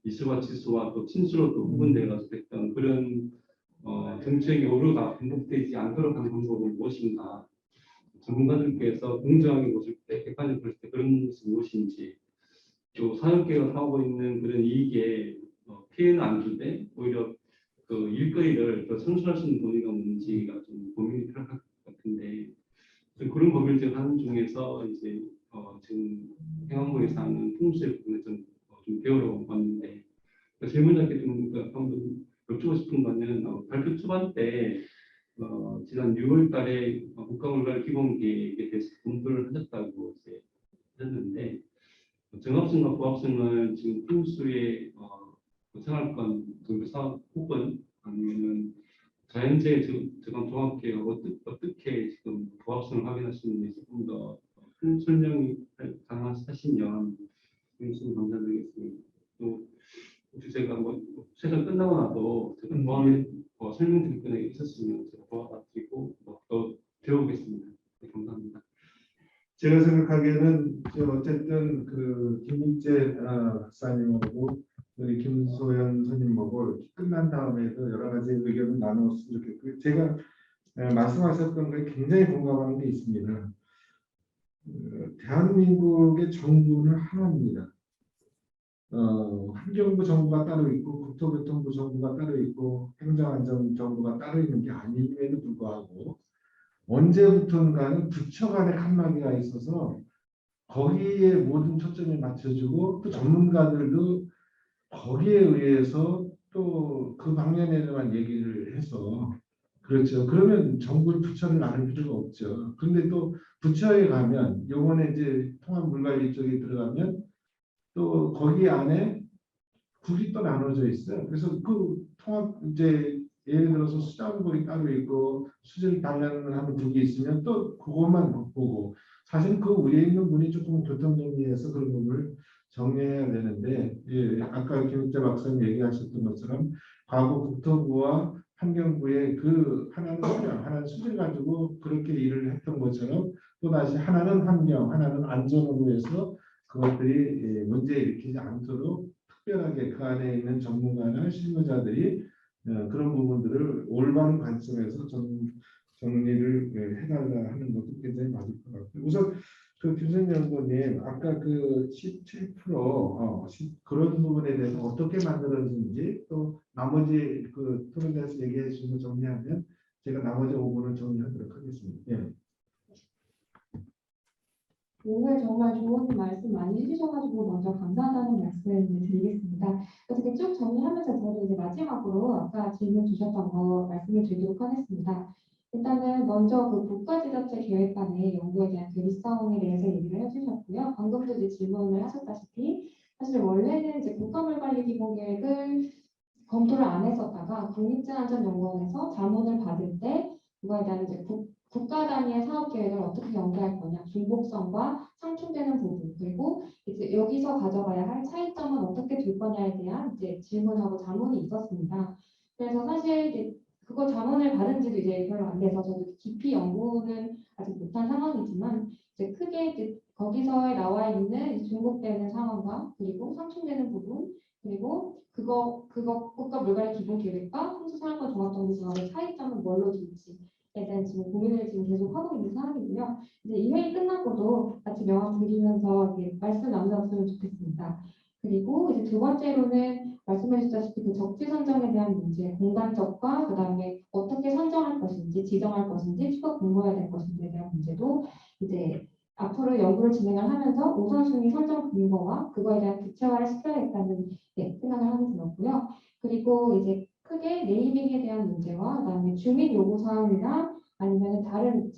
이수와 치수와 또 침수로 또 구분되어서 됐던 그런 정책의 오류가 반복되지 않도록 하는 방법은 무엇인가? 전문가들께서 공정하게 보실 때, 객관적으로 보실 때 그런 것이 무엇인지, 또 사업계가 하고 있는 그런 이익에 피해는 안 주되 오히려 그 일거리를 더 창출할 수 있는 논의가 뭔지가 좀 고민이 필요할 것 같은데 그런 법률들 하는 중에서 이제 지금 행안부에서 하는 풍수의 부분을 좀 배우러 왔는데 질문자께 좀 한번 여쭙고 싶은 거는 발표 초반 때 지난 6월 달에 국가물관 기본 계획에 대해서 공부를 하셨다고 이제 하셨는데 정합성과 부합성을 지금 풍수의 생활권 정비 사업 혹은 아니면은 자연재해 저감 종합계획 어떻게 지금 부합성을 확인할 수 있는지 조금 더 큰 설명이 가능하시면 말씀 감사드리겠습니다. 또 혹시 제가 뭐 세상 끝나고 나도 제가 설명드릴 게 있었으면 제가 도와드리고 더 배우겠습니다. 네, 감사합니다. 제가 생각하기에는 어쨌든 그 김익재 박사님하고 우리 김소연 선임하고 끝난 다음에도 여러 가지 의견을 나눴으면 좋겠고요. 제가 말씀하셨던 거에 굉장히 공감하는 게 있습니다. 대한민국의 정부는 하나입니다. 환경부 정부가 따로 있고 국토교통부 정부가 따로 있고 행정안전 정부가 따로 있는 게 아님에도 불구하고 언제부턴가는 부처 간의 칸막이가 있어서 거기에 모든 초점이 맞춰지고 또 전문가들도 거기에 의해서 또 그 방면에만 얘기를 해서 그렇죠. 그러면 정부를 부처를 나눌 필요가 없죠. 근데 또 부처에 가면 요번에 이제 통합물관리 쪽에 들어가면 또 거기 안에 국이 또 나눠져 있어요. 그래서 그 통합 이제 예를 들어서 수자원국이 따로 있고 수질 단련을 하는 국이 있으면 또 그것만 보고 사실 그 위에 있는 분이 조금 교통정리해서 그런 부분을 정리해야 되는데 예, 아까 김익재 박사님 얘기하셨던 것처럼 과거 국토부와 환경부의 그 하나는 환경, 하나는 수질 가지고 그렇게 일을 했던 것처럼 또 다시 하나는 환경, 하나는 안전으로 해서 그것들이 예, 문제 일으키지 않도록 특별하게 그 안에 있는 전문가나 실무자들이 그런 부분들을 올바른 관점에서 정리를 해달라 하는 것도 굉장히 맞을 것 같고요. 우선 그 김선 연구님 아까 그 17% 그런 부분에 대해서 어떻게 만들어진지 또 나머지 그 토론에서 얘기해 주신 거 정리하면 제가 나머지 5분을 정리하도록 하겠습니다. 예. 오늘 정말 좋은 말씀 많이 해주셔가지고 먼저 감사하다는 말씀을 드리겠습니다. 어떻게 쭉 정리하면서 저도 이제 마지막으로 아까 질문 주셨던 거 말씀을 드리도록 하겠습니다. 일단은 먼저 그 국가지자체 계획안의 연구에 대한 대립성에 대해서 얘기를 해주셨고요. 방금도 이제 질문을 하셨다시피 사실 원래는 이제 국가물관리기본계획을 검토를 안 했었다가 국립재난안전연구원에서 자문을 받을 때 그거에 대한 이제 국가 단위의 사업 계획을 어떻게 연계할 거냐, 중복성과 상충되는 부분, 그리고 이제 여기서 가져가야 할 차이점은 어떻게 둘 거냐에 대한 이제 질문하고 자문이 있었습니다. 그래서 사실 이제 그거 자문을 받은 지도 이제 별로 안 돼서 저도 깊이 연구는 아직 못한 상황이지만 이제 크게 이제 거기서 나와 있는 중복되는 상황과 그리고 상충되는 부분 그리고 그거 국가물관리 기본계획과 홍수산업과 종합정비사업의 차이점은 뭘로 둘지에 대한 지금 고민을 지금 계속 하고 있는 상황이고요. 이제 이 회의 끝나고도 같이 명함 드리면서 말씀 나누었으면 좋겠습니다. 그리고 이제 두 번째로는 말씀해 주셨다시피 그 적지 선정에 대한 문제, 공간적과 그다음에 어떻게 선정할 것인지, 지정할 것인지, 추가 공모해야 될 것인지에 대한 문제도 이제 앞으로 연구를 진행을 하면서 우선순위 선정 근거와 그거에 대한 구체화를 시켜야겠다는 생각을 하게 되었고요. 그리고 이제 크게 네이밍에 대한 문제와 그다음에 주민 요구 사항이나 아니면 다른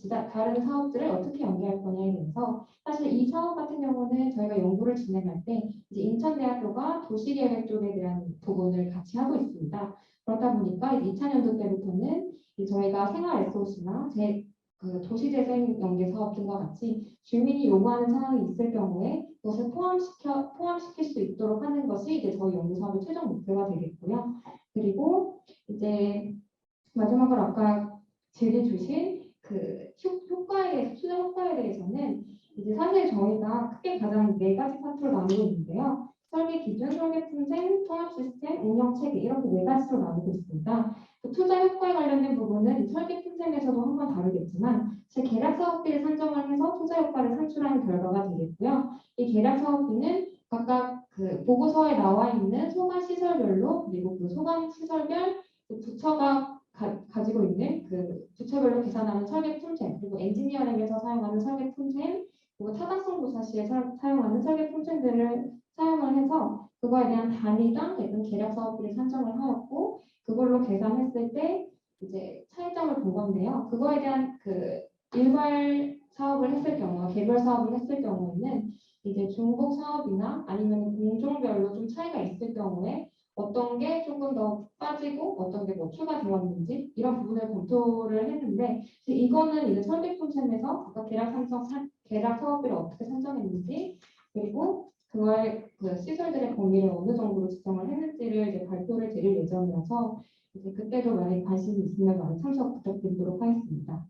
사업들을 어떻게 연계할 거냐에 대해서 사실 이 사업 같은 경우는 저희가 연구를 진행할 때 이제 인천대학교가 도시계획 쪽에 대한 부분을 같이 하고 있습니다. 그렇다 보니까 2000년도 때부터는 저희가 생활 SOC나 그 도시재생 연계 사업 등과 같이 주민이 요구하는 사항이 있을 경우에 그것을 포함시킬 수 있도록 하는 것이 이제 저희 연구 사업의 최종 목표가 되겠고요. 그리고 이제 마지막으로 아까 질의 주신 그 효과에 대해서 추정 효과에 대해서는 이제 사실 저희가 크게 가장 4가지 파트로 나누고 있는데요. 설계 기준, 설계 품질, 통합 시스템, 운영 체계 이렇게 4가지로 나누고 있습니다. 그 투자 효과에 관련된 부분은 설계 품질에서도 한번 다루겠지만 제 계략 사업비를 산정을 해서 투자 효과를 산출하는 결과가 되겠고요. 이 계략 사업비는 각각 그 보고서에 나와 있는 소관 시설별로 그리고 그 소관 시설별 그 부처가 가지고 있는 그 부처별로 계산하는 설계 품질 그리고 엔지니어링에서 사용하는 설계 품질 그리고 타당성 조사 시에 사용하는 설계 품질들을 사용을 해서 그거에 대한 단위당 예쁜 계략 사업비를 산정을 하였고 그걸로 계산했을 때 이제 차이점을 본 건데요. 그거에 대한 그 일괄 사업을 했을 경우, 개별 사업을 했을 경우에는 이제 중복 사업이나 아니면 공종별로 좀 차이가 있을 경우에 어떤 게 조금 더 빠지고 어떤 게 뭐 추가되었는지 이런 부분을 검토를 했는데 이거는 이제 설계 품질에서 아까 계략 사업비를 어떻게 산정했는지 그리고 그걸 그 시설들의 범위를 어느 정도로 지정을 했는지를 이제 발표를 드릴 예정이어서 이제 그때도 만약 관심이 있으면 많이 참석 부탁드리도록 하겠습니다.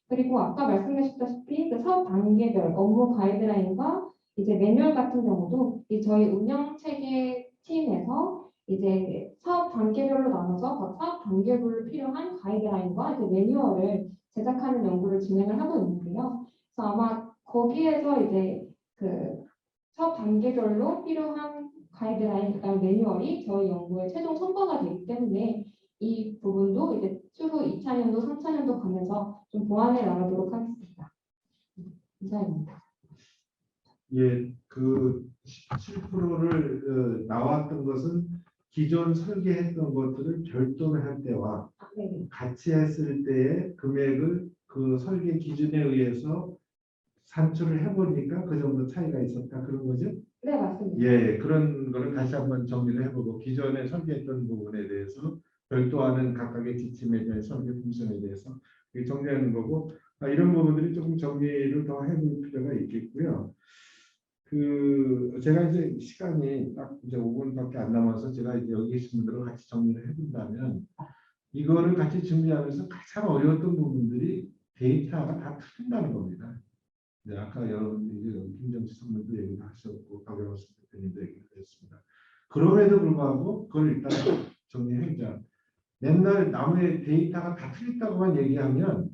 그리고 아까 말씀하셨다시피 그 사업 단계별 업무 가이드라인과 이제 매뉴얼 같은 경우도 이 저희 운영 체계 팀에서 이제 사업 단계별로 나눠서 각 사업 단계별로 필요한 가이드라인과 이제 매뉴얼을 제작하는 연구를 진행을 하고 있는데요. 그래서 아마 거기에서 이제 그 사업 단계별로 필요한 가이드라인, 그다음 매뉴얼이 저희 연구의 최종 성과가 되기 때문에 이 부분도 이제 추후 2차년도, 3차년도 가면서 좀 보완해 나가도록 하겠습니다. 이상입니다. 예, 그 17%를 나왔던 것은 기존 설계했던 것들을 별도로 할 때와 네, 같이 했을 때의 금액을 그 설계 기준에 의해서 산출을 해보니까 그 정도 차이가 있었다 그런 거죠? 네 맞습니다. 예, 그런 거를 다시 한번 정리를 해보고 기존에 설계했던 부분에 대해서 별도하는 각각의 지침에 대한 설계 품성에 대해서 정리하는 거고 이런 부분들이 조금 정리를 더 해볼 필요가 있겠고요. 그 제가 이제 시간이 딱 이제 5분밖에 안 남아서 제가 이제 여기 계신 분들과 같이 정리를 해본다면 이거를 같이 준비하면서 가장 어려웠던 부분들이 데이터가 다 틀린다는 겁니다. 네, 아까 여러분들이 김정치 선생님도 얘기도 하셨고 박영수 대표님도 얘기를 했습니다. 그럼에도 불구하고 그걸 일단 정리해보자. 맨날 남의 데이터가 다 틀렸다고만 얘기하면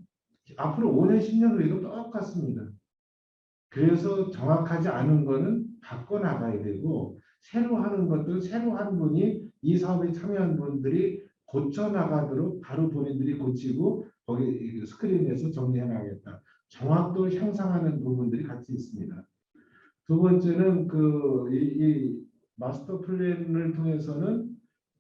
앞으로 5년, 10년 후에도 똑같습니다. 그래서 정확하지 않은 거는 바꿔나가야 되고 새로 하는 것도 새로 한 분이 이 사업에 참여한 분들이 고쳐나가도록 바로 본인들이 고치고 거기 스크린에서 정리해 나가겠다. 정확도를 향상하는 부분들이 같이 있습니다. 두 번째는 이 마스터 플랜을 통해서는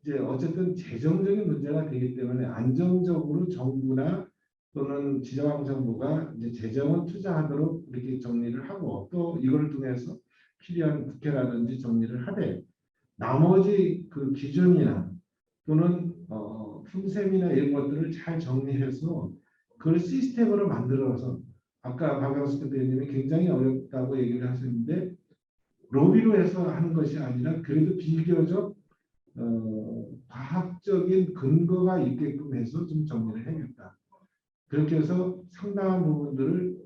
이제 어쨌든 재정적인 문제가 되기 때문에 안정적으로 정부나 또는 지방정부가 이제 재정을 투자하도록 이렇게 정리를 하고 또 이걸 통해서 필요한 국회라든지 정리를 하되 나머지 그 기준이나 또는 품셈이나 이런 것들을 잘 정리해서 그걸 시스템으로 만들어서 아까 박영수 대표님이 굉장히 어렵다고 얘기를 하셨는데 로비로 해서 하는 것이 아니라 그래도 비교적 과학적인 근거가 있게끔 해서 좀 정리를 해야겠다. 그렇게 해서 상당한 부분들을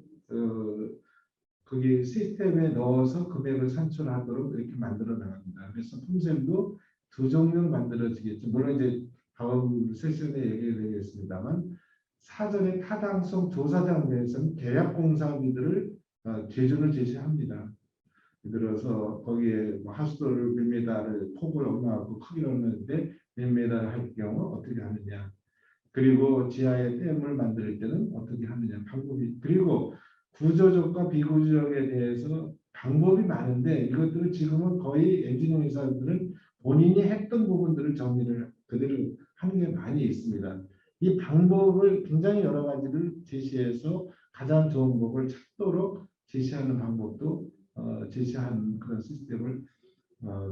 거기 시스템에 넣어서 금액을 산출하도록 이렇게 만들어 나갑니다. 그래서 품셈도 두 종류로 만들어지겠죠. 물론 이제 다음 세션에 얘기를 드리겠습니다만 사전에 타당성 조사 장면에서는 계약공사비들을 기준을 제시합니다. 예를 들어서 거기에 뭐 하수도를 몇 미터를 폭을 얼마하고 크기를 얼마인데 몇 미터를 할 경우 어떻게 하느냐. 그리고 지하에 댐을 만들 때는 어떻게 하느냐 방법이 그리고 구조적과 비구조적에 대해서 방법이 많은데 이것들을 지금은 거의 엔지니어 회사들은 본인이 했던 부분들을 정리를 그대로 하는 게 많이 있습니다. 이 방법을 굉장히 여러 가지를 제시해서 가장 좋은 법을 찾도록 제시하는 방법도 제시한 그런 시스템을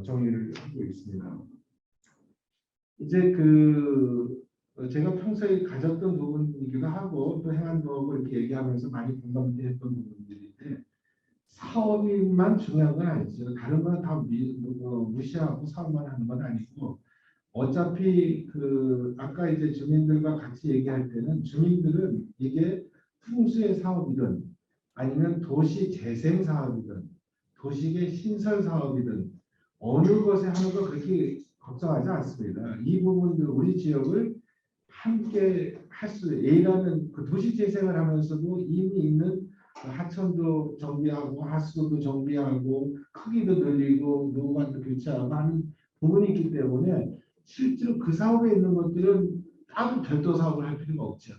정리를 하고 있습니다. 이제 제가 평소에 가졌던 부분이기도 하고 또 행안부하고 이렇게 얘기하면서 많이 공감했던 부분들인데 사업만 중요한 건 아니죠. 다른 건 다 무시하고 사업만 하는 건 아니고 어차피 아까 이제 주민들과 같이 얘기할 때는 주민들은 이게 풍수의 사업이든 아니면 도시 재생 사업이든 도시계 신설 사업이든 어느 것에 하는 거 그렇게 걱정하지 않습니다. 이 부분들 우리 지역을 함께 할 수 A라는 그 도시 재생을 하면서도 이미 있는 하천도 정비하고 하수도도 정비하고 크기도 늘리고 노후관도 교체하고 하는 부분이 있기 때문에 실제로 그 사업에 있는 것들은 따로 별도 사업을 할 필요가 없죠.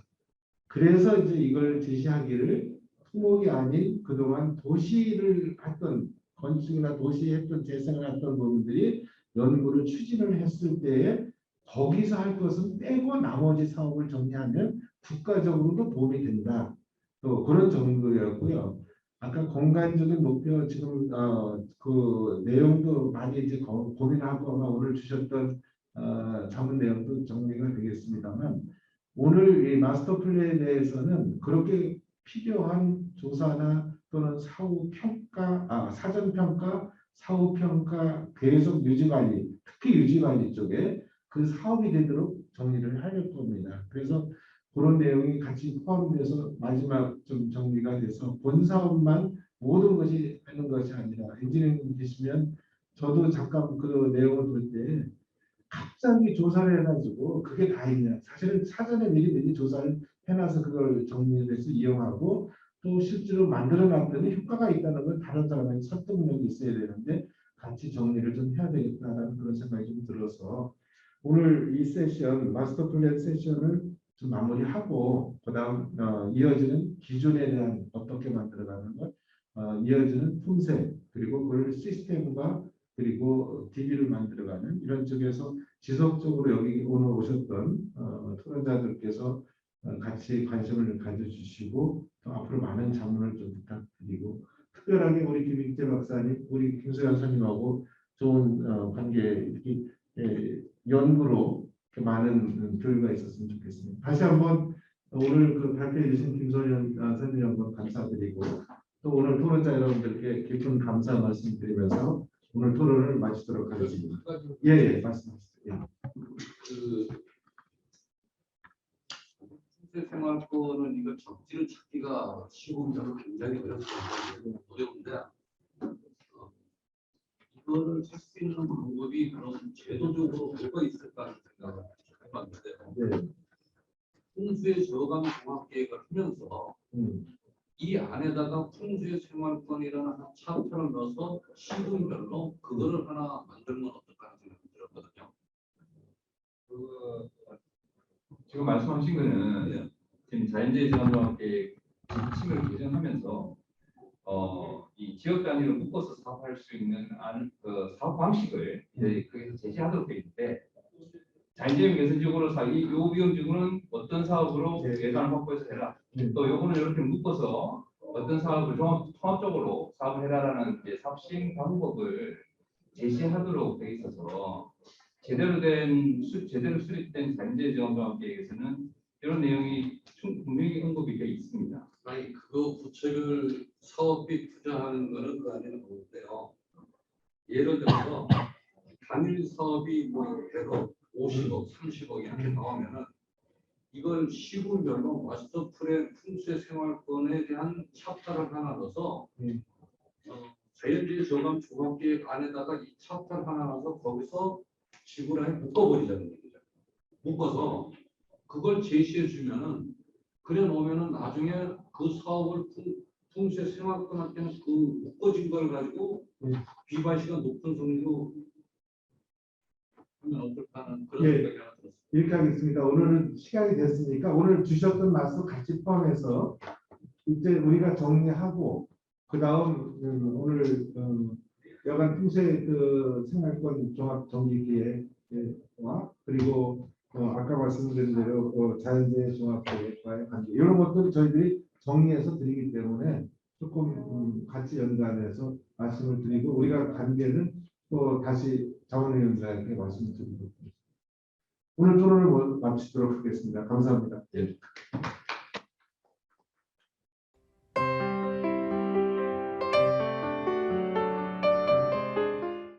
그래서 이제 이걸 제시하기를 토목이 아닌 그동안 도시를 했던 건축이나 도시에 했던 재생을 했던 부분들이 연구를 추진을 했을 때에 거기서 할 것은 빼고 나머지 사업을 정리하면 국가적으로도 도움이 된다. 또 그런 정도였고요. 아까 공간적인 목표 지금 그 내용도 많이 이제 고민하고 아마 오늘 주셨던 자문 내용도 정리가 되겠습니다만 오늘 이 마스터 플랜에 대해서는 그렇게 필요한 조사나 또는 사후 평가, 사전 평가 사후 평가 계속 유지 관리, 특히 유지 관리 쪽에 그 사업이 되도록 정리를 하려고 겁니다. 그래서 그런 내용이 같이 포함돼서 마지막 좀 정리가 돼서 본 사업만 모든 것이 하는 것이 아니라 엔지니어님 계시면 저도 잠깐 그 내용을 볼 때 갑자기 조사를 해가지고 그게 다 있냐. 사실은 사전에 미리 조사를 해놔서 그걸 정리해서 이용하고 또 실제로 만들어 놨더니 효과가 있다는 걸 다른 사람에게 설득력이 있어야 되는데 같이 정리를 좀 해야 되겠다라는 그런 생각이 좀 들어서 오늘 이 세션 마스터 플랜 세션을 좀 마무리하고 그다음 이어지는 기준에 대한 어떻게 만들어가는 것, 이어지는 품새 그리고 그걸 시스템과 그리고 DB를 만들어가는 이런 쪽에서 지속적으로 여기 오늘 오셨던 토론자들께서 같이 관심을 가져주시고 또 앞으로 많은 자문을 좀 부탁드리고 특별하게 우리 김익재 박사님, 우리 김소연 선생님하고 좋은 관계 이렇게 연구로 이렇게 많은 교류가 있었으면 좋겠습니다. 다시 한번 오늘 그 발표해 주신 김소연 선생님 한번 감사드리고 또 오늘 토론자 여러분들께 깊은 감사 말씀드리면서 오늘 토론을 마치도록 하겠습니다. 예, 말씀하시죠. 예. 그 생활권은 이거 적지를 찾기가 쉬우면 굉장히 어려운데 이거를 할 수 있는 방법이 그런 제도적으로 뭐가 있을까 하는 생각을 해봤는데요. 네. 풍수의 저감 종합계획을 하면서 이 안에다가 풍수의 생활권이라는 한 챕터를 넣어서 시군별로 그거를 하나 만들면 어떨까 하는 생각이 들었거든요. 지금 말씀하신 거는 예. 지금 자연재해 재난조합계획 지침을 개정하면서 이 지역 단위로 묶어서 사업할 수 있는 그 사업 방식을 이제 거기서 제시하도록 되어 있는데 자연재해 개선적으로 이 위험지구는 어떤 사업으로 예산을 확보해서 해라. 또 요거는 이렇게 묶어서 어떤 사업을 통합적으로 사업을 해라라는 이제 사업 시행 방법을 제시하도록 되어 있어서 제대로 수립된 자연재해 재난조합계획에서는 이런 내용이 분명히 언급이 되어 있습니다. 아니 그거 부채를 사업비 투자하는 거는 그 안에는 없는데요. 예를 들어서 단일 사업이 뭐 100억, 50억, 30억 이렇게 나오면은 이걸 시군별로 마스터 플랜 풍수의 생활권에 대한 챕터를 하나 넣어서 자연재해 저감 종합계획 안에다가 이 챕터를 하나 넣어서 거기서 지구를 묶어버리자는 얘기죠. 묶어서 그걸 제시해 주면은 그래 놓으면은 나중에 그 사업을 풍수의 생활권한테는 그 묶어진 걸 가지고 비과시가 높은 성리로 하면 어떨까 하는 그런 예. 생각이 하나 들었습니다. 이렇게 하겠습니다. 오늘은 시간이 됐으니까 오늘 주셨던 말씀 같이 포함해서 이제 우리가 정리하고 그 다음 오늘 여간 풍세 그 생활권 종합 정비 기획과 그리고 아까 말씀드린 대로 자연재해 종합 계획과의 관계 이런 것들을 저희들이 정리해서 드리기 때문에 조금 같이 연관해서 말씀을 드리고 우리가 관계는 또 다시 자원위원장에게 말씀을 드리도록 하겠습니다. 오늘 토론을 마치도록 하겠습니다. 감사합니다. 예.